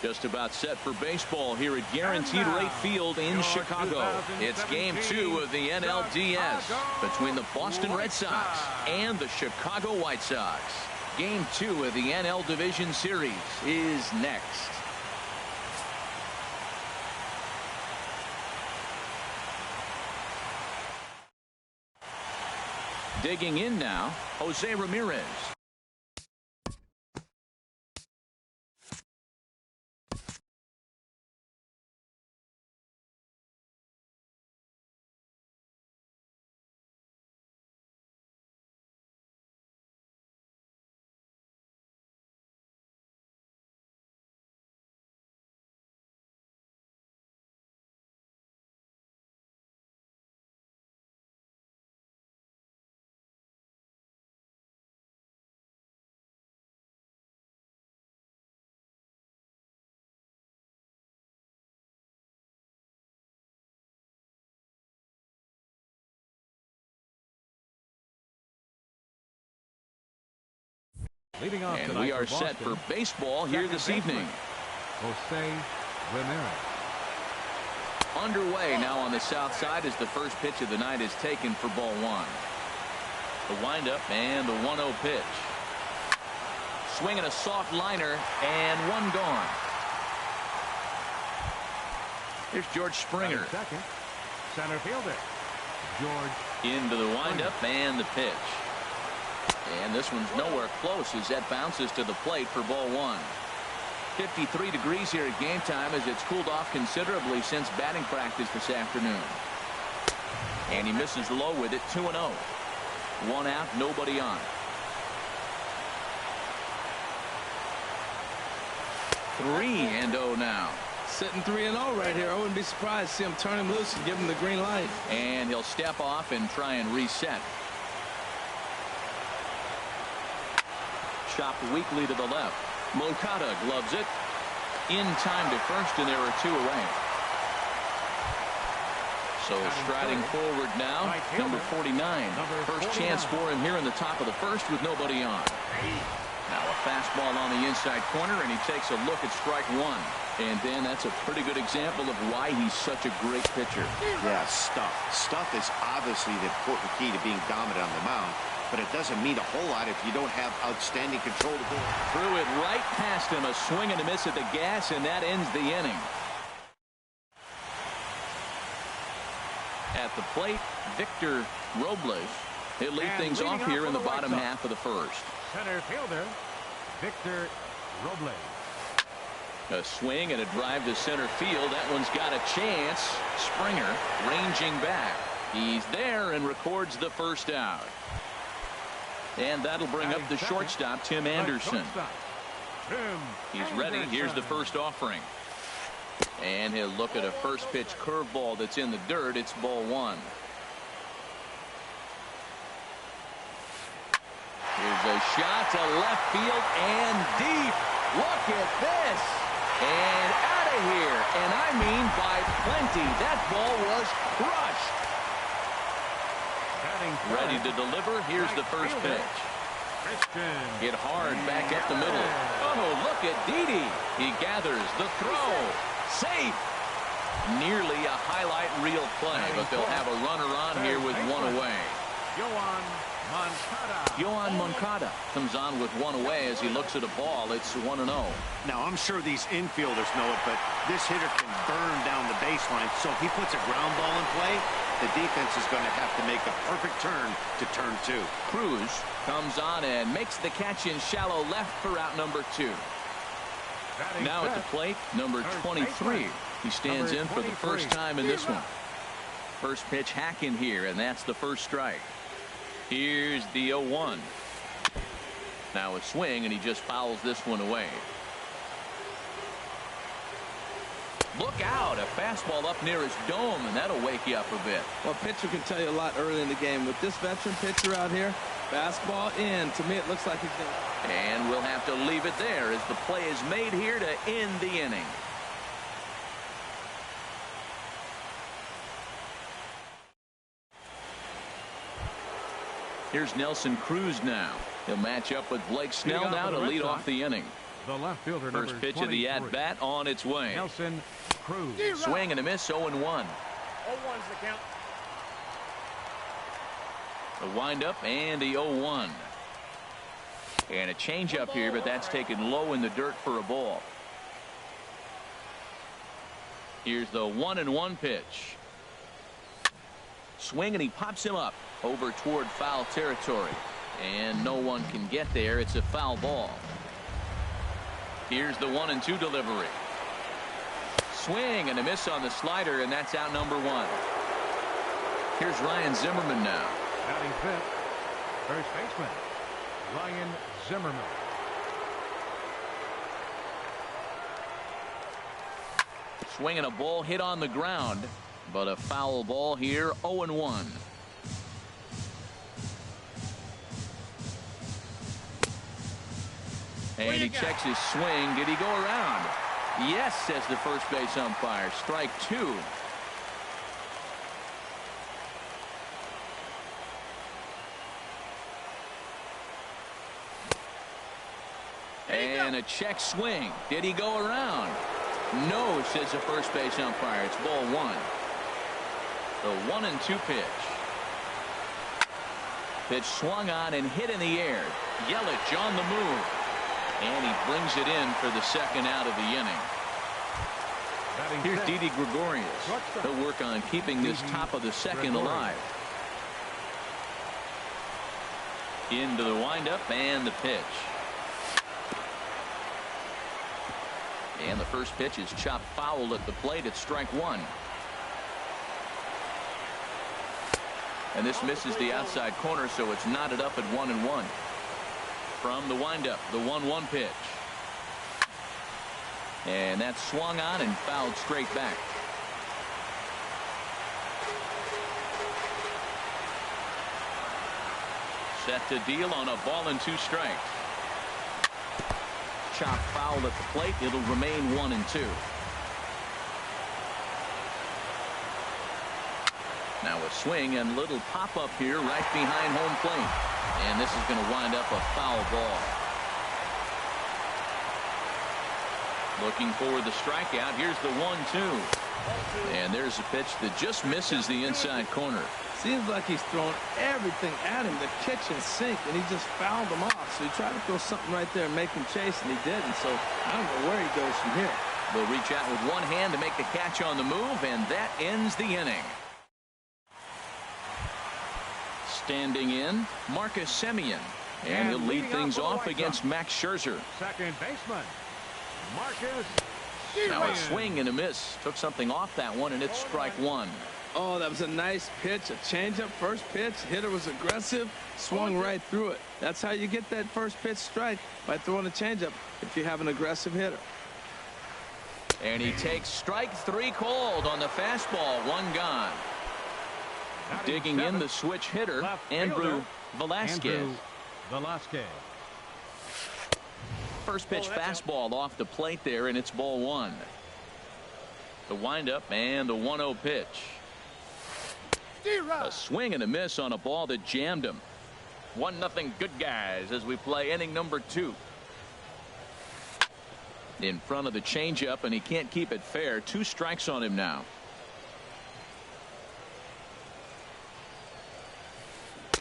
Just about set for baseball here at Guaranteed Rate Field in Chicago. It's Game 2 of the NLDS between the Boston Red Sox and the Chicago White Sox. Game 2 of the NL Division Series is next. Digging in now, Jose Ramirez. And we are set for baseball here this evening. Jose Ramirez. Underway now on the south side as the first pitch of the night is taken for ball one. The windup and the 1-0 pitch. Swinging a soft liner and one gone. Here's George Springer. Second, center fielder George. Into the windup and the pitch. And this one's nowhere close as that bounces to the plate for ball one. 53 degrees here at game time as it's cooled off considerably since batting practice this afternoon. And he misses low with it. 2-0. One out, nobody on. 3-0 now. Sitting 3-0 right here. I wouldn't be surprised to see him turn him loose and give him the green light. And he'll step off and try and reset. Chopped weakly to the left. Moncada gloves it. In time to first, and there are two away. So striding forward now, number 49. First chance for him here in the top of the first with nobody on. Now a fastball on the inside corner, and he takes a look at strike one. And then that's a pretty good example of why he's such a great pitcher. Yeah, stuff. Stuff is obviously the important key to being dominant on the mound. But it doesn't mean a whole lot if you don't have outstanding control to go. Threw it right past him, a swing and a miss at the gas, and that ends the inning. At the plate, Victor Robles. He'll lead things off here in the bottom half of the first. Center fielder Victor Robles. A swing and a drive to center field. That one's got a chance. Springer ranging back. He's there and records the first out. And that'll bring up the shortstop, Tim Anderson. He's ready. Here's the first offering. And he'll look at a first pitch curveball that's in the dirt. It's ball one. Here's a shot to left field and deep. Look at this. And out of here. And I mean by plenty. That ball was crushed. Ready to deliver. Here's the first pitch. Hit hard back up the middle. Oh, look at Didi. He gathers the throw. Safe. Nearly a highlight reel play, but they'll have a runner on here with one away. Yoan Moncada comes on with one away as he looks at a ball. It's 1-0. Now, I'm sure these infielders know it, but this hitter can burn down the baseline. So if he puts a ground ball in play, the defense is going to have to make a perfect turn to turn two. Cruz comes on and makes the catch in shallow left for out number 2. Now at the plate, number 23. He stands in for the first time in this one. First pitch hacking here, and that's the first strike. Here's the 0-1. Now a swing, and he just fouls this one away. Look out, a fastball up near his dome, and that'll wake you up a bit. Well, pitcher can tell you a lot early in the game. With this veteran pitcher out here, fastball in. To me, it looks like he's done. And we'll have to leave it there as the play is made here to end the inning. Here's Nelson Cruz now. He'll match up with Blake Snell now to lead off the inning. The left fielder, First pitch of the at-bat on its way. Nelson Cruz. Swing and a miss, 0-1. 0-1's the count. The windup and the 0-1. And a changeup here, but that's taken low in the dirt for a ball. Here's the 1-1 pitch. Swing, and he pops him up over toward foul territory. And no one can get there. It's a foul ball. Here's the 1-2 delivery. Swing and a miss on the slider, and that's out number 1. Here's Ryan Zimmerman now. Batting fifth, first baseman, Ryan Zimmerman. Swinging a ball hit on the ground, but a foul ball here, 0-1. And he checks his swing. Did he go around? Yes, says the first base umpire. Strike 2. And a check swing. Did he go around? No, says the first base umpire. It's ball 1. The 1-2 pitch. Pitch swung on and hit in the air. Yelich on the move. And he brings it in for the second out of the inning. Here's Didi Gregorius. He'll work on keeping this top of the second alive. Into the windup and the pitch. And the first pitch is chopped foul at the plate. It's strike 1. And this misses the outside corner, so it's knotted up at 1-1. From the windup, the 1-1 pitch. And that's swung on and fouled straight back. Set to deal on a ball and 2 strikes. Chop foul at the plate. It'll remain 1-2. Now a swing and little pop up here right behind home plate. And this is going to wind up a foul ball. Looking for the strikeout. Here's the 1-2. And there's a pitch that just misses the inside corner. Seems like he's thrown everything at him, the kitchen sink, and he just fouled him off. So he tried to throw something right there and make him chase, and he didn't. So I don't know where he goes from here. They'll reach out with one hand to make the catch on the move, and that ends the inning. Standing in, Marcus Semien. And he'll lead things off against Max Scherzer. Second baseman, Marcus Semien. Now a swing and a miss. Took something off that one, and it's strike 1. Oh, that was a nice pitch, a changeup, first pitch. Hitter was aggressive, swung right through it. That's how you get that first pitch strike, by throwing a changeup if you have an aggressive hitter. And he takes strike 3 called on the fastball. 1 gone. Digging in the switch hitter, Andrew Velasquez. First pitch fastball off the plate there, and it's ball 1. The windup and the 1-0 pitch. A swing and a miss on a ball that jammed him. 1-0 good guys as we play inning number 2. In front of the changeup, and he can't keep it fair. 2 strikes on him now.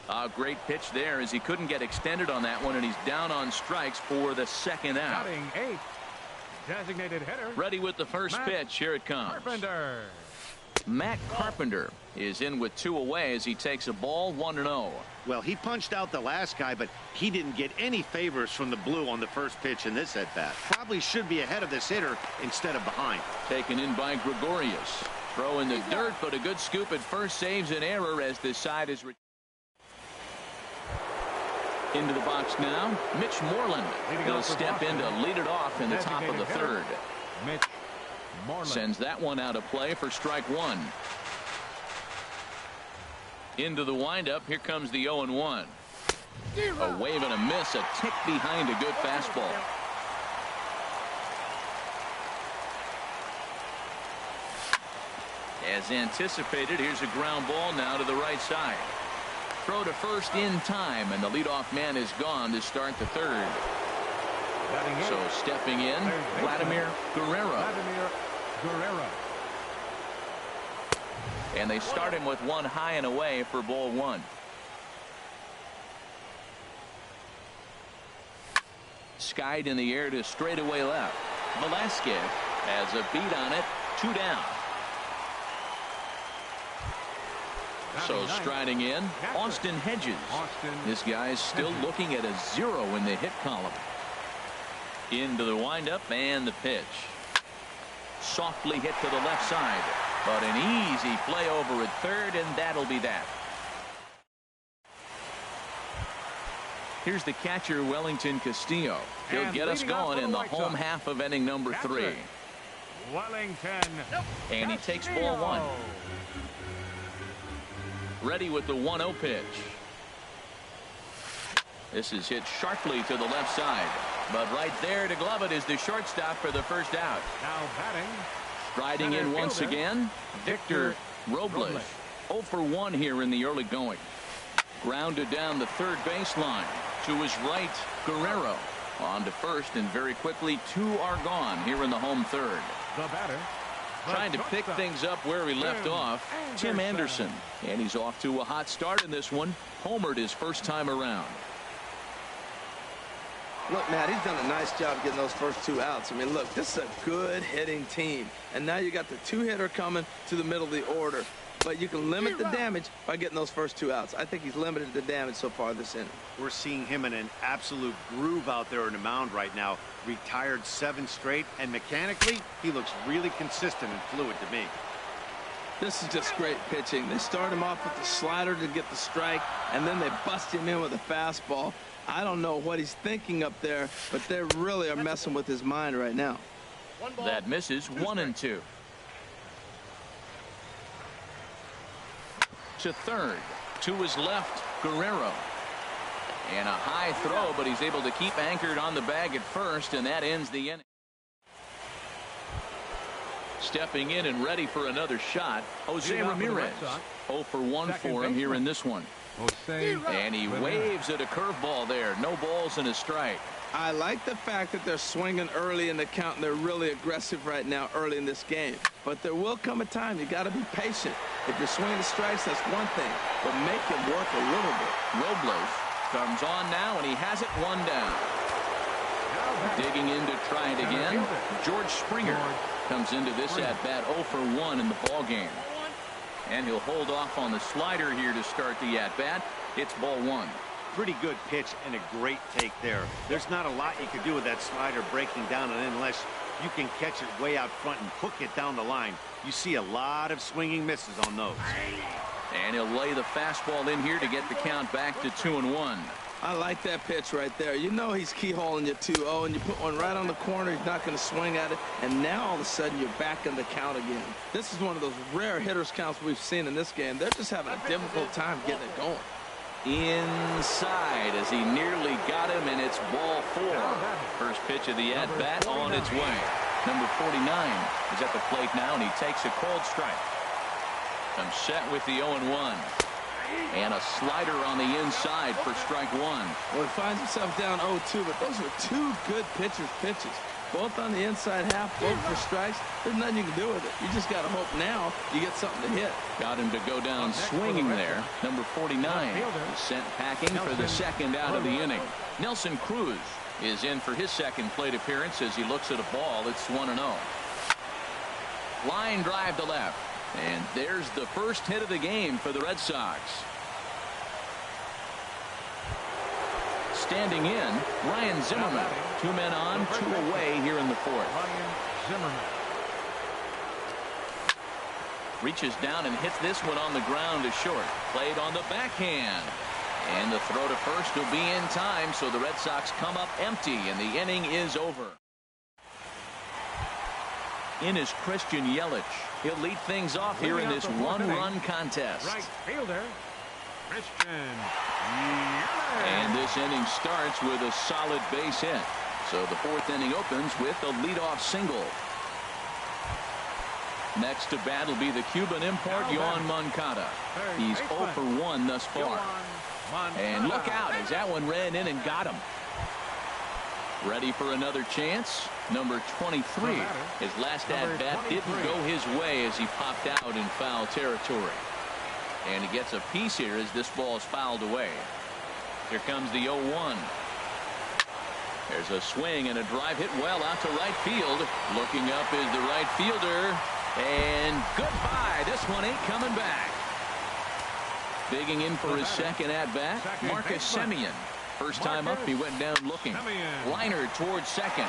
A great pitch there as he couldn't get extended on that one, and he's down on strikes for the second out. Batting 8th, designated hitter. Ready with the first pitch. Here it comes. Carpenter. Matt Carpenter is in with 2 away as he takes a ball 1-0. Well, he punched out the last guy, but he didn't get any favors from the blue on the first pitch in this at-bat. Probably should be ahead of this hitter instead of behind. Taken in by Gregorius. Throw in the dirt, but a good scoop at first saves an error as this side is into the box now. Mitch Moreland will step in to lead it off in the top of the 3rd. Mitch Moreland sends that one out of play for strike 1. Into the windup. Here comes the 0-1. A wave and a miss, a tick behind a good fastball. As anticipated, here's a ground ball now to the right side. Throw to first in time, and the leadoff man is gone to start the 3rd. Batting in. So stepping in, Third baseman. Vladimir Guerrero. Vladimir Guerrero. And they start him with one high and away for ball one. Skied in the air to straightaway left. Velasquez has a beat on it. 2 down. So striding in, Austin Hedges. This guy's still looking at a 0 in the hit column. Into the windup and the pitch. Softly hit to the left side, but an easy play over at third, and that'll be that. Here's the catcher, Wellington Castillo. He'll And get us leading off going for in the the White home Sox. half of inning number 3. Catcher, Wellington. And he takes ball one. Ready with the 1-0 pitch. This is hit sharply to the left side, but right there to glove it is the shortstop for the first out. Now batting. Striding in Center once fielder, again, Victor Robles. Robles. 0 for 1 here in the early going. Grounded down the third baseline. To his right, Guerrero. On to first, and very quickly 2 are gone here in the home third. The batter. the Trying to pick shortstop. things up where he left off, Tim Anderson. And he's off to a hot start in this one. Homered his first time around. Look, Matt, he's done a nice job getting those first 2 outs. I mean, look, this is a good hitting team. And now you got the 2-hitter coming to the middle of the order. But you can limit the damage by getting those first 2 outs. I think he's limited the damage so far this inning. We're seeing him in an absolute groove out there in the mound right now. Retired 7 straight, and mechanically, he looks really consistent and fluid to me. This is just great pitching. They start him off with the slider to get the strike, and then they bust him in with a fastball. I don't know what he's thinking up there, but they really are messing with his mind right now. That misses 1-2. To third. To his left, Guerrero. And a high throw, but he's able to keep anchored on the bag at first, and that ends the inning. Stepping in and ready for another shot, Jose Leading off for the Ramirez. Red Sox. 0 for 1 Second for him here in baseman. this one. Jose And he Ramirez. waves at a curveball there. No balls and a strike. I like the fact that they're swinging early in the count, and they're really aggressive right now early in this game. But there will come a time you got to be patient. If you're swinging the strikes, that's one thing, but make it work a little bit. Robles comes on now, and he has it 1 down. Now batting. Digging in to try it again. George Springer comes into this Springer. at bat 0 for 1 in the ball game. And he'll hold off on the slider here to start the at bat. It's ball 1. Pretty good pitch and a great take there. There's not a lot you can do with that slider breaking down, and unless you can catch it way out front and hook it down the line, you see a lot of swinging misses on those. And he'll lay the fastball in here to get the count back to 2-1. I like that pitch right there. You know he's keyholing you 2-0, and you put one right on the corner. He's not going to swing at it, and now all of a sudden you're back in the count again. This is one of those rare hitters counts we've seen in this game. They're just having a difficult time getting it going. Inside as he nearly got him, and it's ball 4. First pitch of the at-bat on its way. Number 49 is at the plate now, and he takes a cold strike. Comes set with the 0-1. And a slider on the inside for strike 1. Well, he finds himself down 0-2, but those were 2 good pitches. Both on the inside half, both for strikes. There's nothing you can do with it. You just got to hope now you get something to hit. Got him to go down swinging there. Number 49 is sent packing for the second out of the inning. Nelson Cruz is in for his second plate appearance as he looks at a ball. It's 1-0. Line drive to left. And there's the first hit of the game for the Red Sox. Standing in, Ryan Zimmerman. 2 men on, 2 away here in the 4th. Ryan Zimmerman. Reaches down and hits this one on the ground to short. Played on the backhand. And the throw to first will be in time, so the Red Sox come up empty, and the inning is over. In is Christian Yelich. He'll lead things off here in this 1-run contest. Right fielder, Christian Yelich. And this inning starts with a solid base hit. So the 4th inning opens with a leadoff single. Next to bat will be the Cuban import, Yoan Moncada. He's 0 for 1 thus far. And look out as that one ran in and got him. Ready for another chance. Number 23. His last at-bat didn't go his way as he popped out in foul territory. And he gets a piece here as this ball is fouled away. Here comes the 0-1. There's a swing and a drive hit well out to right field. Looking up is the right fielder. And goodbye. This one ain't coming back. Digging in for his second at-bat, Marcus Semien. First time up, he went down looking. Liner towards second.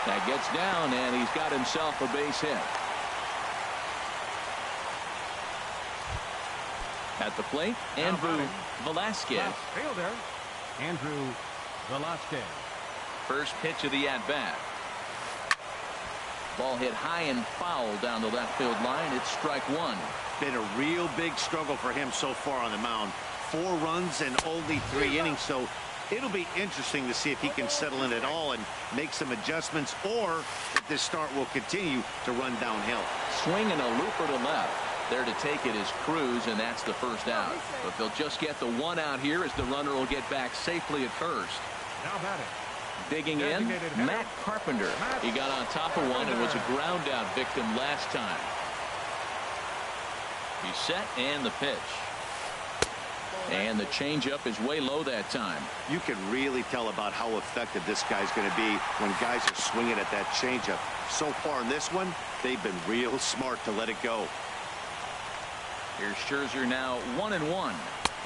That gets down, and he's got himself a base hit. At the plate, Andrew Velasquez. Fielder, Andrew Velasquez. First pitch of the at-bat. Ball hit high and foul down the left field line. It's strike one. Been a real big struggle for him so far on the mound. 4 runs and only 3 innings, so it'll be interesting to see if he can settle in at all and make some adjustments, or if this start will continue to run downhill. Swing and a looper to left. There to take it is Cruz, and that's the first out. But they'll just get the 1 out here as the runner will get back safely at first. Now batting. Digging in, Matt Carpenter. He got on top of one and was a ground out victim last time. He's set, and the pitch. And the changeup is way low that time. You can really tell about how effective this guy's going to be when guys are swinging at that changeup. So far in this one, they've been real smart to let it go. Here's Scherzer now 1-1.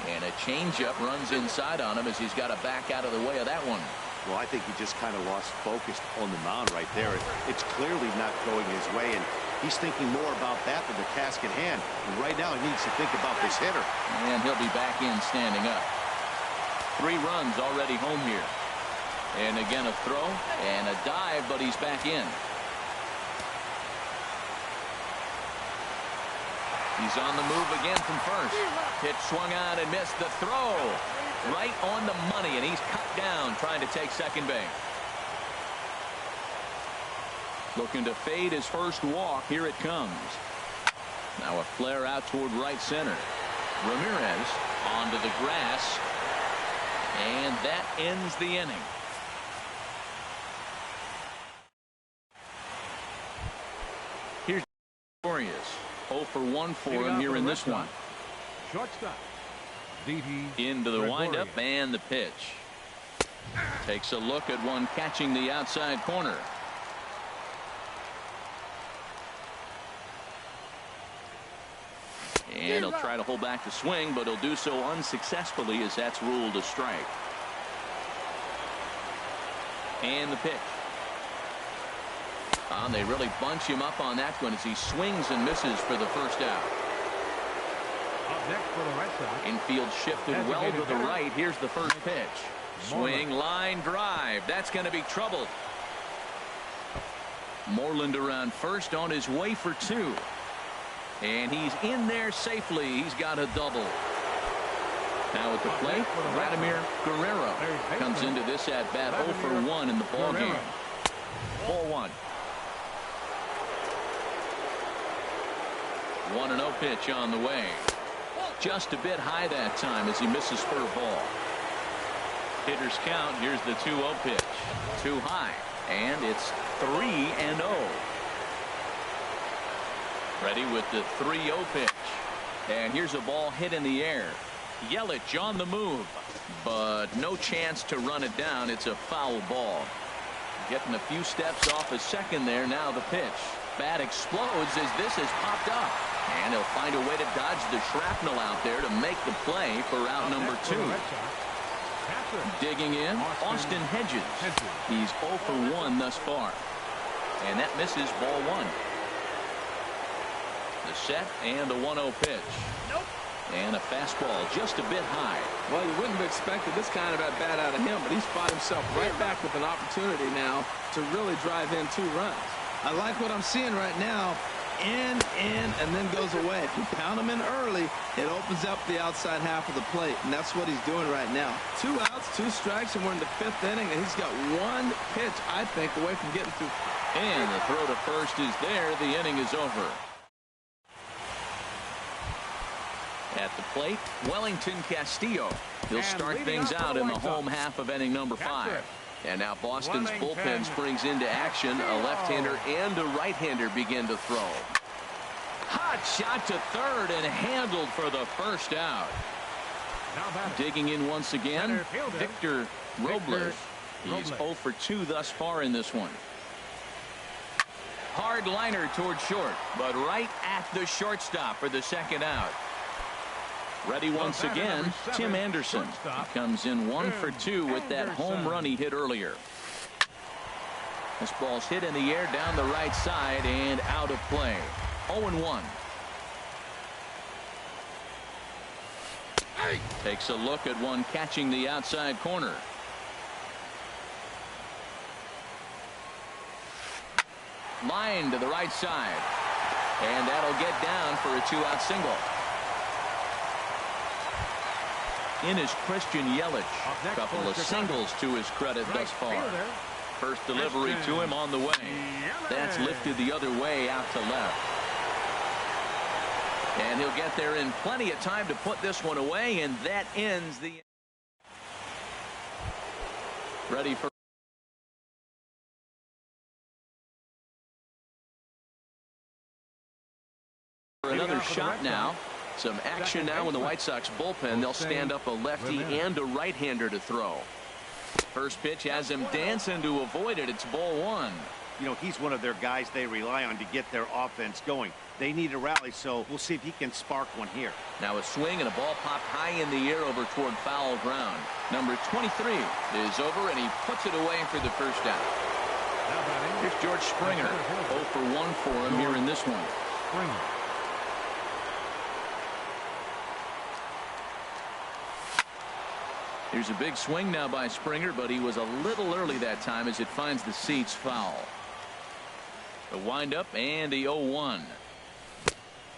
And a changeup runs inside on him as he's got to back out of the way of that one. Well, I think he just kind of lost focus on the mound right there. It's clearly not going his way, and he's thinking more about that than the task at hand. And right now he needs to think about this hitter. And he'll be back in standing up. 3 runs already home here. And again a throw and a dive, but he's back in. He's on the move again from first. Pitch swung on and missed the throw. Right on the money, and he's cut down trying to take second base. Looking to fade his first walk. Here it comes. Now a flare out toward right center. Ramirez onto the grass, and that ends the inning. Here's Torres. 0 for 1 for him here in this one. Shortstop. Into the windup and the pitch. Takes a look at one catching the outside corner. And he'll try to hold back the swing, but he'll do so unsuccessfully as that's ruled a strike. And the pitch. They really bunch him up on that one as he swings and misses for the first out. Up next for the Red Sox. Infield shifted well to the right. Here's the first pitch. Swing, line drive. That's going to be trouble. Moreland around first on his way for 2. And he's in there safely. He's got a double. Now at the plate, Vladimir Guerrero comes into this at bat 0 for 1 in the ball game. 4-1. 1-0 pitch on the way. Just a bit high that time as he misses for a ball. Hitters count. Here's the 2-0 pitch. Too high. And it's 3-0. Ready with the 3-0 pitch. And here's a ball hit in the air. Yelich on the move, but no chance to run it down. It's a foul ball. Getting a few steps off a second there. Now the pitch. Bat explodes as this is popped up. And he'll find a way to dodge the shrapnel out there to make the play for out number 2. Digging in, Austin Hedges. He's 0 for 1 thus far. And that misses ball 1. The set and the 1-0 pitch. And a fastball just a bit high. Well, you wouldn't have expected this kind of at bat out of him, but he's fought himself right back with an opportunity now to really drive in 2 runs. I like what I'm seeing right now. In, and then goes away. If you pound him in early, it opens up the outside half of the plate, and that's what he's doing right now. 2 outs, 2 strikes, and we're in the 5th inning, and he's got 1 pitch, I think, away from getting through. And the throw to first is there. The inning is over. At the plate, Wellington Castillo. He'll start things out in the home half of inning number 5. And now Boston's Running bullpen 10. springs into action. A left-hander and a right-hander begin to throw. Hot shot to third and handled for the first out. Now batting. Digging in once again, Center fielder. Victor Robles. He's Robles. 0 for 2 thus far in this one. Hard liner toward short, but right at the shortstop for the second out. Ready once batter again, number 7, Tim Anderson. shortstop, He comes in 1 for 2 with that home Anderson. run he hit earlier. This ball's hit in the air down the right side and out of play. 0-1. Takes a look at one catching the outside corner. Line to the right side. And that'll get down for a 2-out single. In is Christian Yelich. Up next Couple for of Chicago. singles to his credit Right thus far. fielder. First delivery to him on the way. That's lifted the other way out to left. And he'll get there in plenty of time to put this one away, and that ends the. Ready for another shot now. Some action now in the White Sox bullpen. They'll stand up a lefty and a right-hander to throw. First pitch has him dancing to avoid it. It's ball 1. You know, he's one of their guys they rely on to get their offense going. They need a rally, so we'll see if he can spark one here. Now a swing and a ball popped high in the air over toward foul ground. Number 23 is over, and he puts it away for the first out. Now batting. Here's George Springer. 0 for 1 for him here in this one. Springer. Here's a big swing now by Springer, but he was a little early that time as it finds the seats foul. The windup and the 0-1.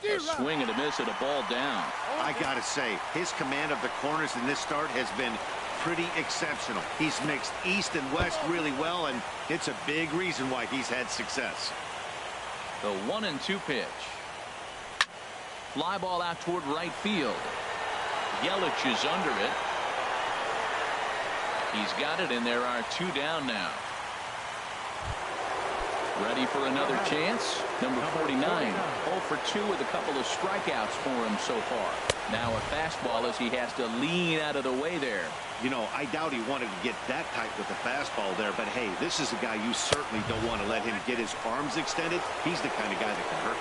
A swing and a miss and a ball down. I gotta say, his command of the corners in this start has been pretty exceptional. He's mixed east and west really well, and it's a big reason why he's had success. The 1-2 pitch. Fly ball out toward right field. Yelich is under it. He's got it, and there are 2 down now. Ready for another chance? Number 49. 0 for 2 with a couple of strikeouts for him so far. Now a fastball as he has to lean out of the way there. You know, I doubt he wanted to get that tight with the fastball there, but hey, this is a guy you certainly don't want to let him get his arms extended. He's the kind of guy that can hurt.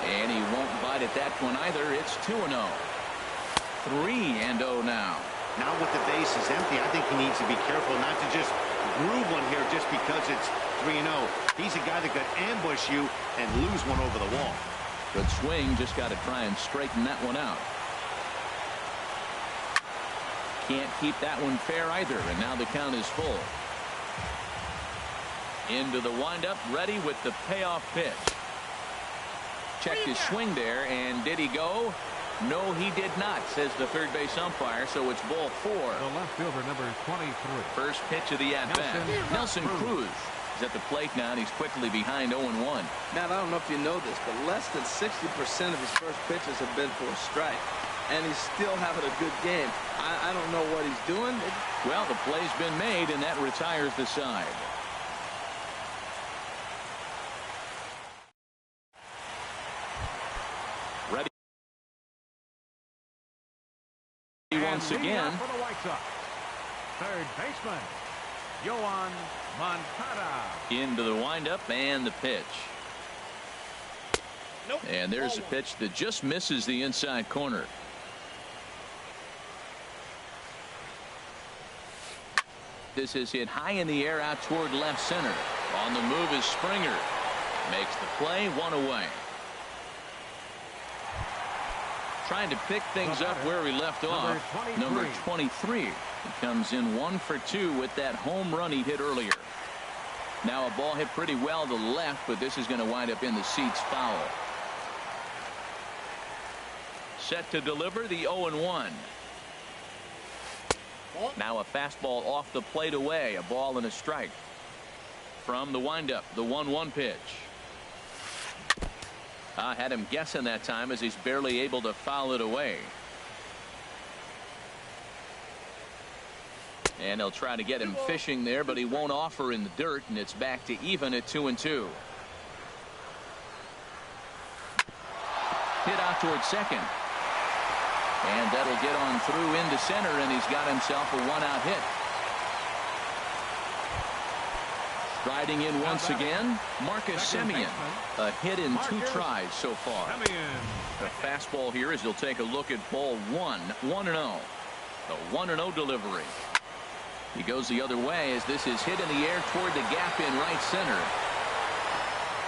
And he won't bite at that one either. It's 2-0. 3-0 now. Now with the base is empty, I think he needs to be careful not to just groove one here just because it's 3-0. He's a guy that could ambush you and lose one over the wall. Good swing, just got to try and straighten that one out. Can't keep that one fair either, and now the count is full. Into the windup, ready with the payoff pitch. Checked his swing there, and did he go? No, he did not, says the third base umpire, so it's ball 4. The left fielder, number 23. First pitch of the at-bat. Nelson Cruz is at the plate now, and he's quickly behind 0-1. Matt, I don't know if you know this, but less than 60% of his first pitches have been for a strike. And he's still having a good game. I don't know what he's doing. Well, the play's been made, and that retires the side. Ready once again. For the White Sox. Third baseman, Yoan Moncada. Into the windup and the pitch. Nope. And there's a pitch that just misses the inside corner. This is hit high in the air out toward left center. On the move is Springer. Makes the play, 1 away. Trying to pick things up where we left off. Number 23. He comes in 1 for 2 with that home run he hit earlier. Now a ball hit pretty well to the left, but this is going to wind up in the seats foul. Set to deliver the 0-1. Now a fastball off the plate away. A ball and a strike. From the windup, the 1-1 pitch. Had him guessing that time as he's barely able to foul it away. And they'll try to get him fishing there, but he won't offer in the dirt, and it's back to even at 2-2. Hit out towards second. And that'll get on through into center, and he's got himself a one-out hit. Striding in once again, Marcus Semien. A hit in 2 tries so far. The fastball here as he'll take a look at ball 1, 1-0. The 1-0 delivery. He goes the other way as this is hit in the air toward the gap in right center.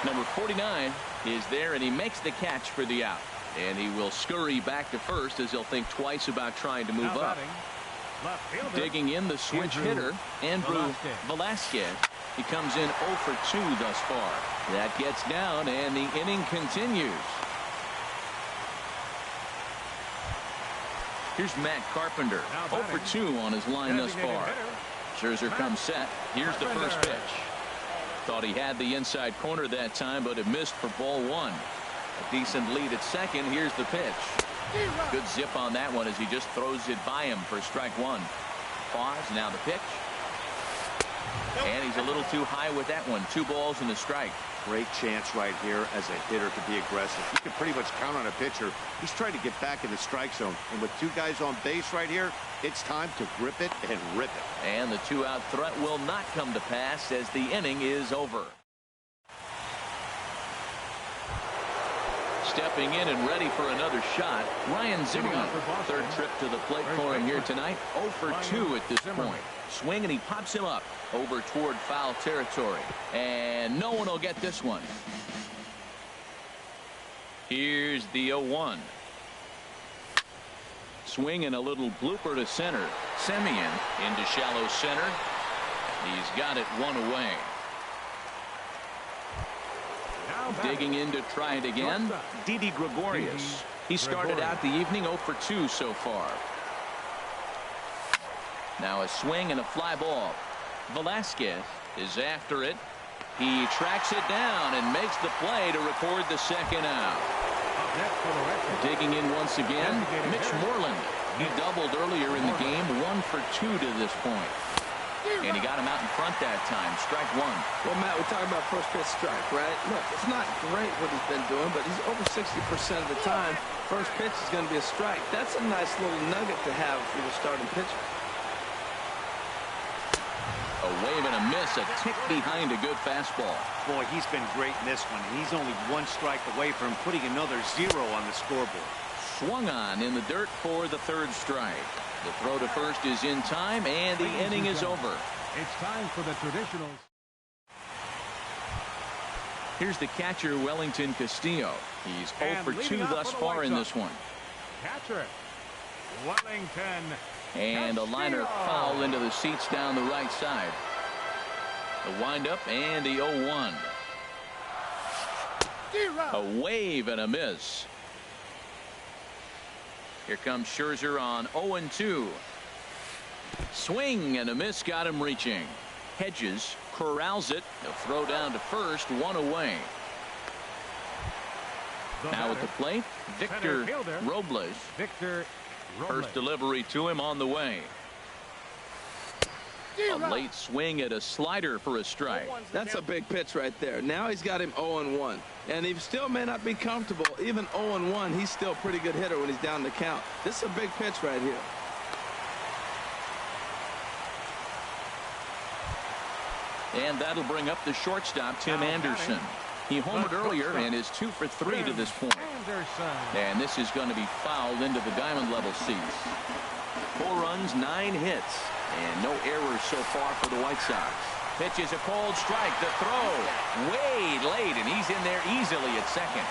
Number 49 is there, and he makes the catch for the out. And he will scurry back to first as he'll think twice about trying to move up. Digging in the switch hitter, Andrew Velasquez. He comes in 0 for 2 thus far. That gets down, and the inning continues. Here's Matt Carpenter, 0 for 2 on his line thus far. Scherzer comes set. Here's the first pitch. Thought he had the inside corner that time, but it missed for ball 1. A decent lead at second. Here's the pitch. Good zip on that one as he just throws it by him for strike 1. Pause. Now the pitch. And he's a little too high with that one. 2 balls and a strike. Great chance right here as a hitter to be aggressive. You can pretty much count on a pitcher. He's trying to get back in the strike zone. And with 2 guys on base right here, it's time to grip it and rip it. And the 2-out threat will not come to pass as the inning is over. Stepping in and ready for another shot, Ryan Zimmerman. 3rd trip to the plate for him here tonight. 0 for 2 at this point. Swing, and he pops him up over toward foul territory. And no one will get this one. Here's the 0-1. Swing and a little blooper to center. Semien into shallow center. He's got it 1 away. Digging in to try it again, Didi Gregorius. He started out the evening 0 for 2 so far. Now a swing and a fly ball. Velasquez is after it. He tracks it down and makes the play to record the 2nd out. Digging in once again, Mitch Moreland. He doubled earlier in the game, 1 for 2 to this point. And he got him out in front that time. Strike 1. Well, Matt, we're talking about first pitch strike, right? Look, it's not great what he's been doing, but he's over 60% of the time. First pitch is going to be a strike. That's a nice little nugget to have for the starting pitcher. A wave and a miss, a tick behind a good fastball. Boy, he's been great in this one. He's only 1 strike away from putting another 0 on the scoreboard. Swung on in the dirt for the 3rd strike. The throw to first is in time, and the inning is over. It's time for the traditionals. Here's the catcher, Wellington Castillo. He's 0 for 2 thus far in this one. Catcher, Wellington. And a liner foul into the seats down the right side. The windup and the 0-1. A wave and a miss. Here comes Scherzer on 0-2. Swing and a miss got him reaching. Hedges corrals it. He'll throw down to first, 1 away. Now at the plate, Victor Robles. First delivery to him on the way. A late swing at a slider for a strike. That's a big pitch right there. Now he's got him 0-1. And he still may not be comfortable. Even 0-1, he's still a pretty good hitter when he's down the count. This is a big pitch right here. And that'll bring up the shortstop, Tim Anderson. He homered earlier and is 2 for 3 to this point. And this is going to be fouled into the diamond level seats. 4 runs, 9 hits, and no errors so far for the White Sox. Pitch is a cold strike. The throw way late, and he's in there easily at second.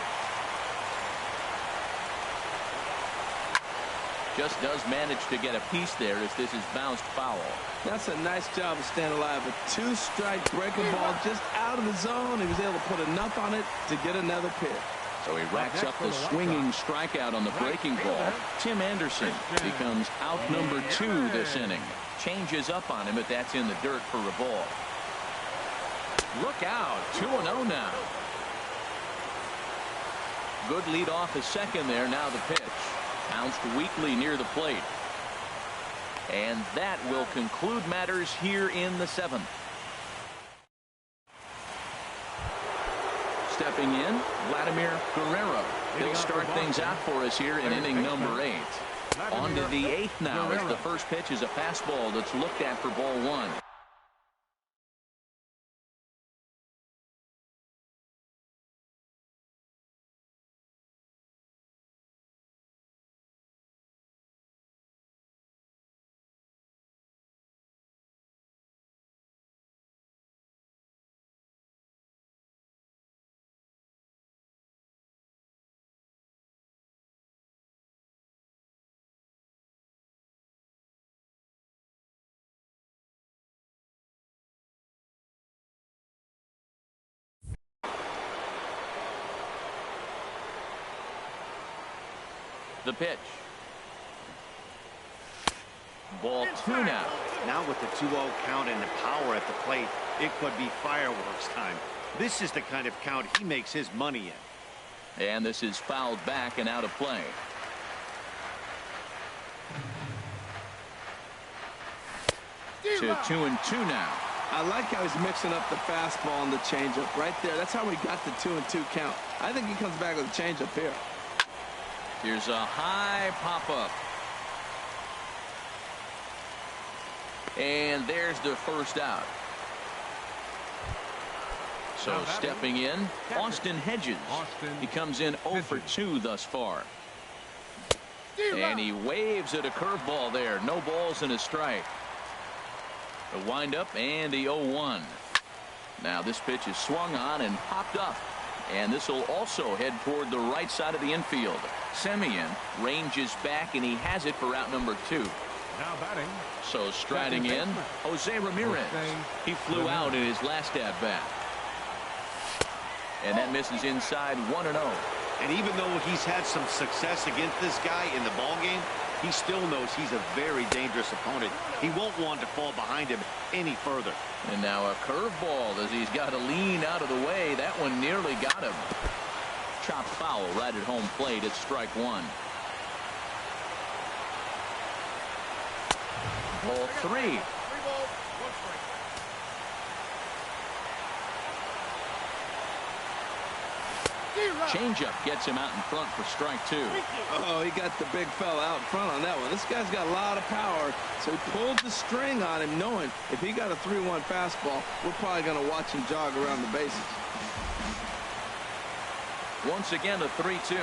Just does manage to get a piece there as this is bounced foul. That's a nice job of staying alive. A 2-strike breaking ball just out of the zone. He was able to put enough on it to get another pitch. So he racks up the swinging strikeout on the breaking ball. Tim Anderson becomes out number 2 this inning. Changes up on him, but that's in the dirt for a ball. Look out, 2-0 now. Good lead off the second there. Now the pitch. Bounced weakly near the plate. And that will conclude matters here in the 7th. Stepping in, Vladimir Guerrero. He'll start things out for us here in inning number 8. On to the 8th now as the first pitch is a fastball that's looked at for ball 1. The pitch. Ball 2 now. Now with the 2-0 count and the power at the plate, it could be fireworks time. This is the kind of count he makes his money in. And this is fouled back and out of play. To 2-2 now. I like how he's mixing up the fastball and the changeup right there. That's how we got the 2-2 count. I think he comes back with a changeup here. Here's a high pop-up. And there's the first out. So stepping in, Austin Hedges. He comes in 0 for 2 thus far. And he waves at a curveball there. No balls and a strike. The windup and the 0-1. Now this pitch is swung on and popped up. And this will also head toward the right side of the infield. Semien ranges back, and he has it for out number 2. Now batting. So striding in, Jose Ramirez. He flew out in his last at-bat. And that misses inside 1-0. And even though he's had some success against this guy in the ballgame, he still knows he's a very dangerous opponent. He won't want to fall behind him any further. And now a curveball as he's got to lean out of the way. That one nearly got him. Chopped foul right at home plate. It's strike 1. Ball 3. 3 balls, 1 strike. Changeup gets him out in front for strike 2. Oh, he got the big fella out front on that one. This guy's got a lot of power, so he pulled the string on him, knowing if he got a 3-1 fastball, we're probably going to watch him jog around the bases. Once again, a 3-2.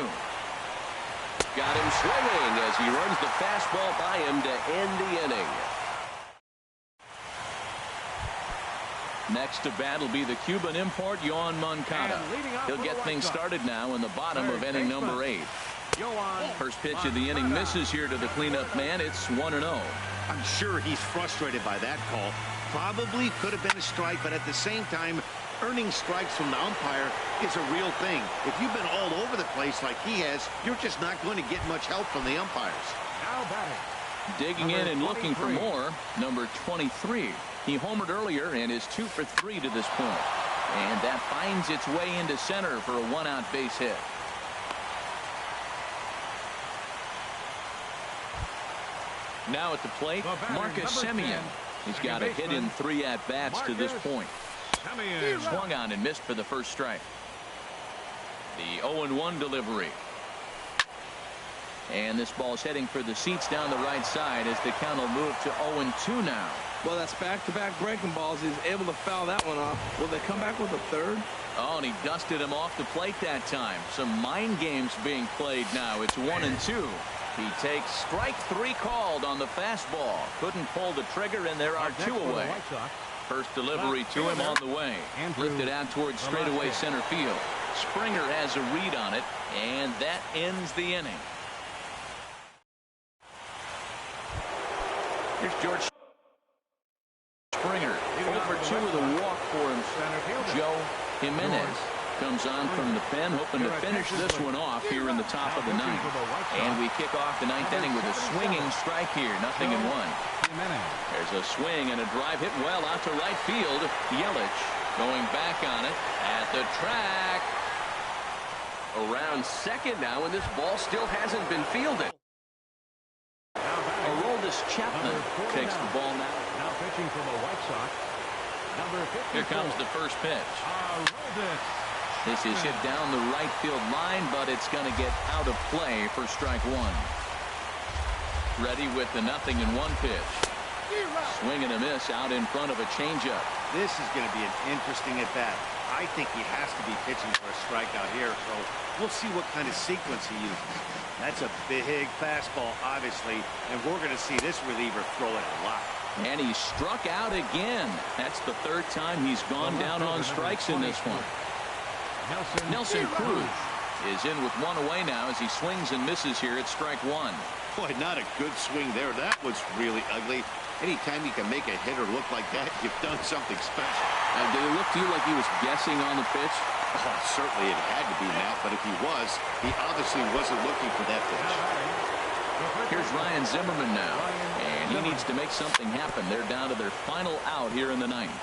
Got him swinging as he runs the fastball by him to end the inning. Next to bat will be the Cuban import, Yoan Moncada. He'll get things started now in the bottom of inning number 8. First pitch of the inning misses here to the cleanup man. It's 1-0. I'm sure he's frustrated by that call. Probably could have been a strike, but at the same time, earning strikes from the umpire is a real thing. If you've been all over the place like he has, you're just not going to get much help from the umpires. Now batting. Digging in and looking for more, number 23. He homered earlier and is 2 for 3 to this point. And that finds its way into center for a 1-out base hit. Now at the plate, Marcus Semien. He's got a hit in 3 at-bats to this point. Swung on and missed for the first strike. The 0-1 delivery. And this ball's heading for the seats down the right side as the count will move to 0-2 now. Well, that's back-to-back breaking balls. He's able to foul that one off. Will they come back with a third? Oh, and he dusted him off the plate that time. Some mind games being played now. It's 1-2. He takes strike 3 called on the fastball. Couldn't pull the trigger, and there are 2 away. First delivery to him on the way. Lifted out towards straightaway center field. Springer has a read on it, and that ends the inning. Here's George Springer. 0 for 2 with a walk for him. Joe Jimenez comes on from the pen, hoping to finish this one off here in the top of the 9th. And we kick off the 9th inning with a swinging strike here. 0-1. There's a swing and a drive hit well out to right field. Yelich going back on it at the track. Around second now, and this ball still hasn't been fielded. A roll to Aroldis Chapman takes the ball now. Now pitching for the White Sox. Number 54. Here comes the first pitch. Aroldis. This is hit down the right field line, but it's going to get out of play for strike one. Ready with the 0-1 pitch. Swing and a miss out in front of a changeup. This is going to be an interesting at bat. I think he has to be pitching for a strikeout here, so we'll see what kind of sequence he uses. That's a big fastball, obviously, and we're going to see this reliever throw it a lot. And he struck out again. That's the third time he's gone down on strikes in this one. Nelson Cruz is in with one away now as he swings and misses here at strike one. Boy, not a good swing there. That was really ugly. Anytime you can make a hitter look like that, you've done something special. Did it look to you like he was guessing on the pitch? Oh, certainly it had to be, Matt, but if he was, he obviously wasn't looking for that pitch. Here's Ryan Zimmerman now, and he needs to make something happen. They're down to their final out here in the ninth.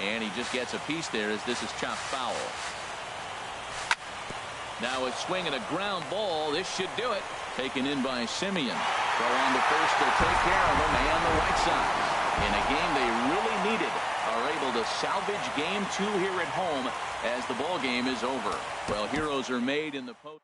And he just gets a piece there as this is chopped foul. Now a swing and a ground ball. This should do it. Taken in by Simeon. Throw on to first to take care of him, and the White Sox, in a game they really needed, are able to salvage game 2 here at home as the ball game is over. Well, heroes are made in the post.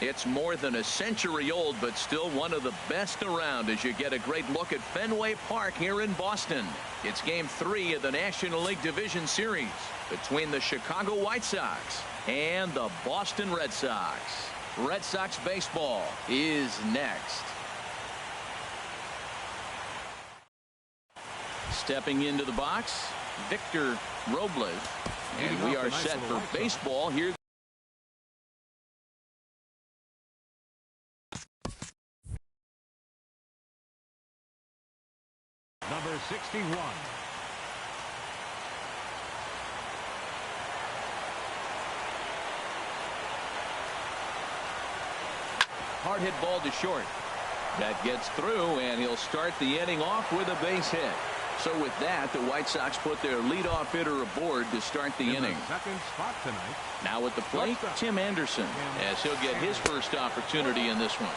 It's more than a century old, but still one of the best around as you get a great look at Fenway Park here in Boston. It's Game 3 of the National League Division Series between the Chicago White Sox and the Boston Red Sox. Red Sox baseball is next. Stepping into the box, Victor Robles. And we are set for baseball here. Number 61. Hard hit ball to short. That gets through, and he'll start the inning off with a base hit. So with that, the White Sox put their leadoff hitter aboard to start the inning. Second spot tonight. Now at the plate, Tim Anderson, as he'll get his first opportunity in this one.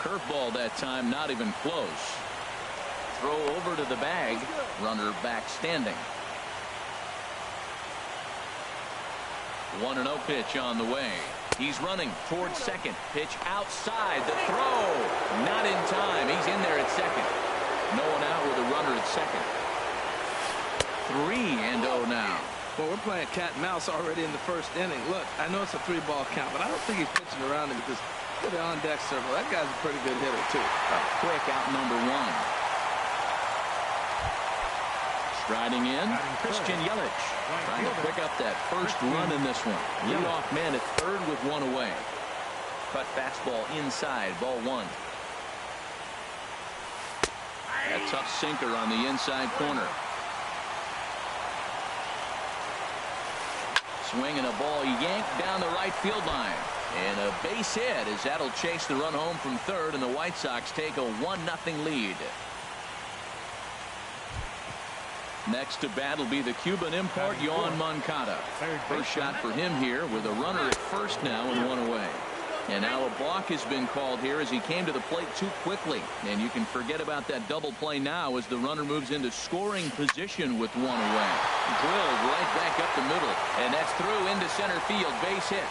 Curveball that time, not even close. Throw over to the bag. Runner back standing. 1-0 pitch on the way. He's running towards second. Pitch outside. The throw. Not in time. He's in there at second. No one out with a runner at second. 3-0 now. Well, we're playing cat and mouse already in the first inning. Look, I know it's a 3-ball count, but I don't think he's pitching around him because look at the on-deck circle. That guy's a pretty good hitter, too. A quick out number 1. Striding in, Christian Yelich, trying to pick up that first run in this one. Leadoff man at third with one away. Cut fastball inside, ball 1. A tough sinker on the inside corner. Swinging a ball yanked down the right field line. And a base hit as that'll chase the run home from third, and the White Sox take a 1-0 lead. Next to bat will be the Cuban import, Yoan Moncada. First shot for him here with a runner at first now and one away. And now a balk has been called here as he came to the plate too quickly. And you can forget about that double play now as the runner moves into scoring position with one away. Drilled right back up the middle. And that's through into center field. Base hit.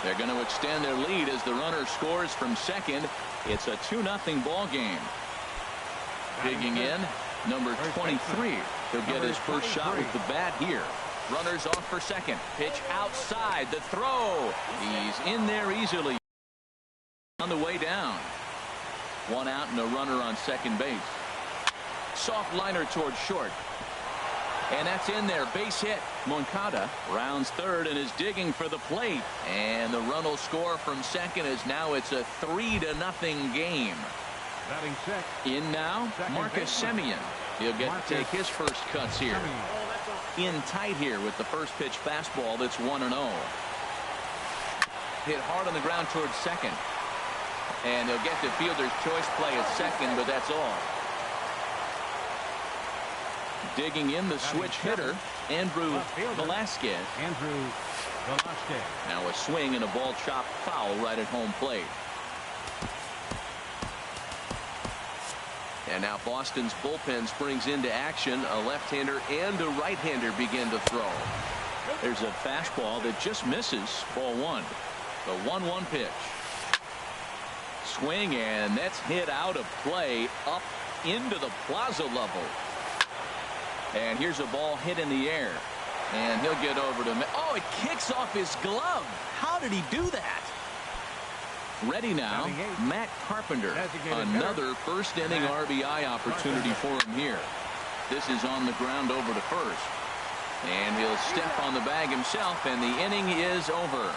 They're going to extend their lead as the runner scores from second. It's a 2-0 ball game. Digging in, number 23. He'll get his first shot with the bat here. Runners off for second. Pitch outside. The throw. He's in there easily. On the way down. One out and a runner on second base. Soft liner towards short. And that's in there. Base hit. Moncada rounds third and is digging for the plate. And the run will score from second as now it's a 3-0 game. Batting sixth. In now, Marcus Semien. He'll get to take his first cuts here. In tight here with the first pitch fastball that's 1-0. Hit hard on the ground towards second. And he'll get the fielder's choice play at second, but that's all. Digging in the switch hitter, Andrew Velasquez. Now a swing and a ball chopped foul right at home plate. And now Boston's bullpen springs into action. A left-hander and a right-hander begin to throw. There's a fastball that just misses. Ball 1. The 1-1 pitch. Swing, and that's hit out of play up into the plaza level. And here's a ball hit in the air. And he'll get over to... Oh, it kicks off his glove. How did he do that? Ready now, Matt Carpenter. Another first inning RBI opportunity for him here. This is on the ground over to first. And he'll step on the bag himself, and the inning is over.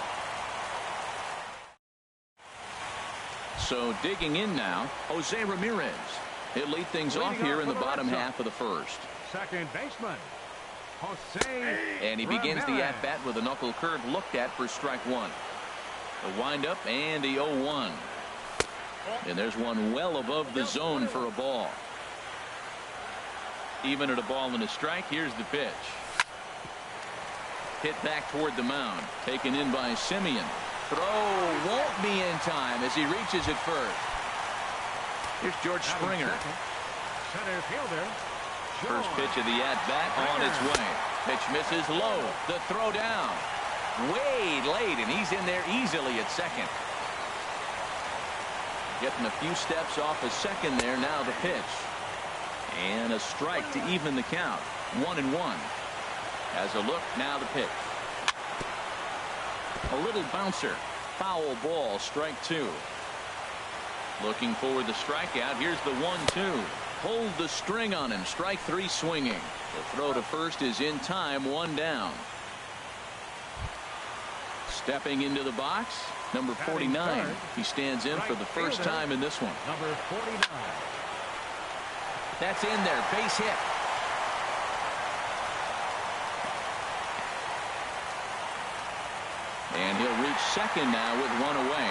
So digging in now, Jose Ramirez. He'll lead things off here in the bottom half of the first. Second baseman, Jose. And he begins the at-bat with a knuckle curve looked at for strike 1. A windup and the 0-1. And there's one well above the zone for a ball. Even at a ball and a strike, here's the pitch. Hit back toward the mound. Taken in by Semien. Throw won't be in time as he reaches it first. Here's George Springer. Center fielder. First pitch of the at-bat on its way. Pitch misses low. The throw down. way late, and he's in there easily at second. Getting a few steps off a second there. Now the pitch. And a strike to even the count. 1-1. Has a look. Now the pitch. A little bouncer. Foul ball. Strike 2. Looking for the strikeout. Here's the 1-2. Hold the string on him. Strike 3 swinging. The throw to first is in time. 1 down. Stepping into the box, number 49. He stands in for the first time in this one. Number 49. That's in there. Base hit. And he'll reach second now with 1 away.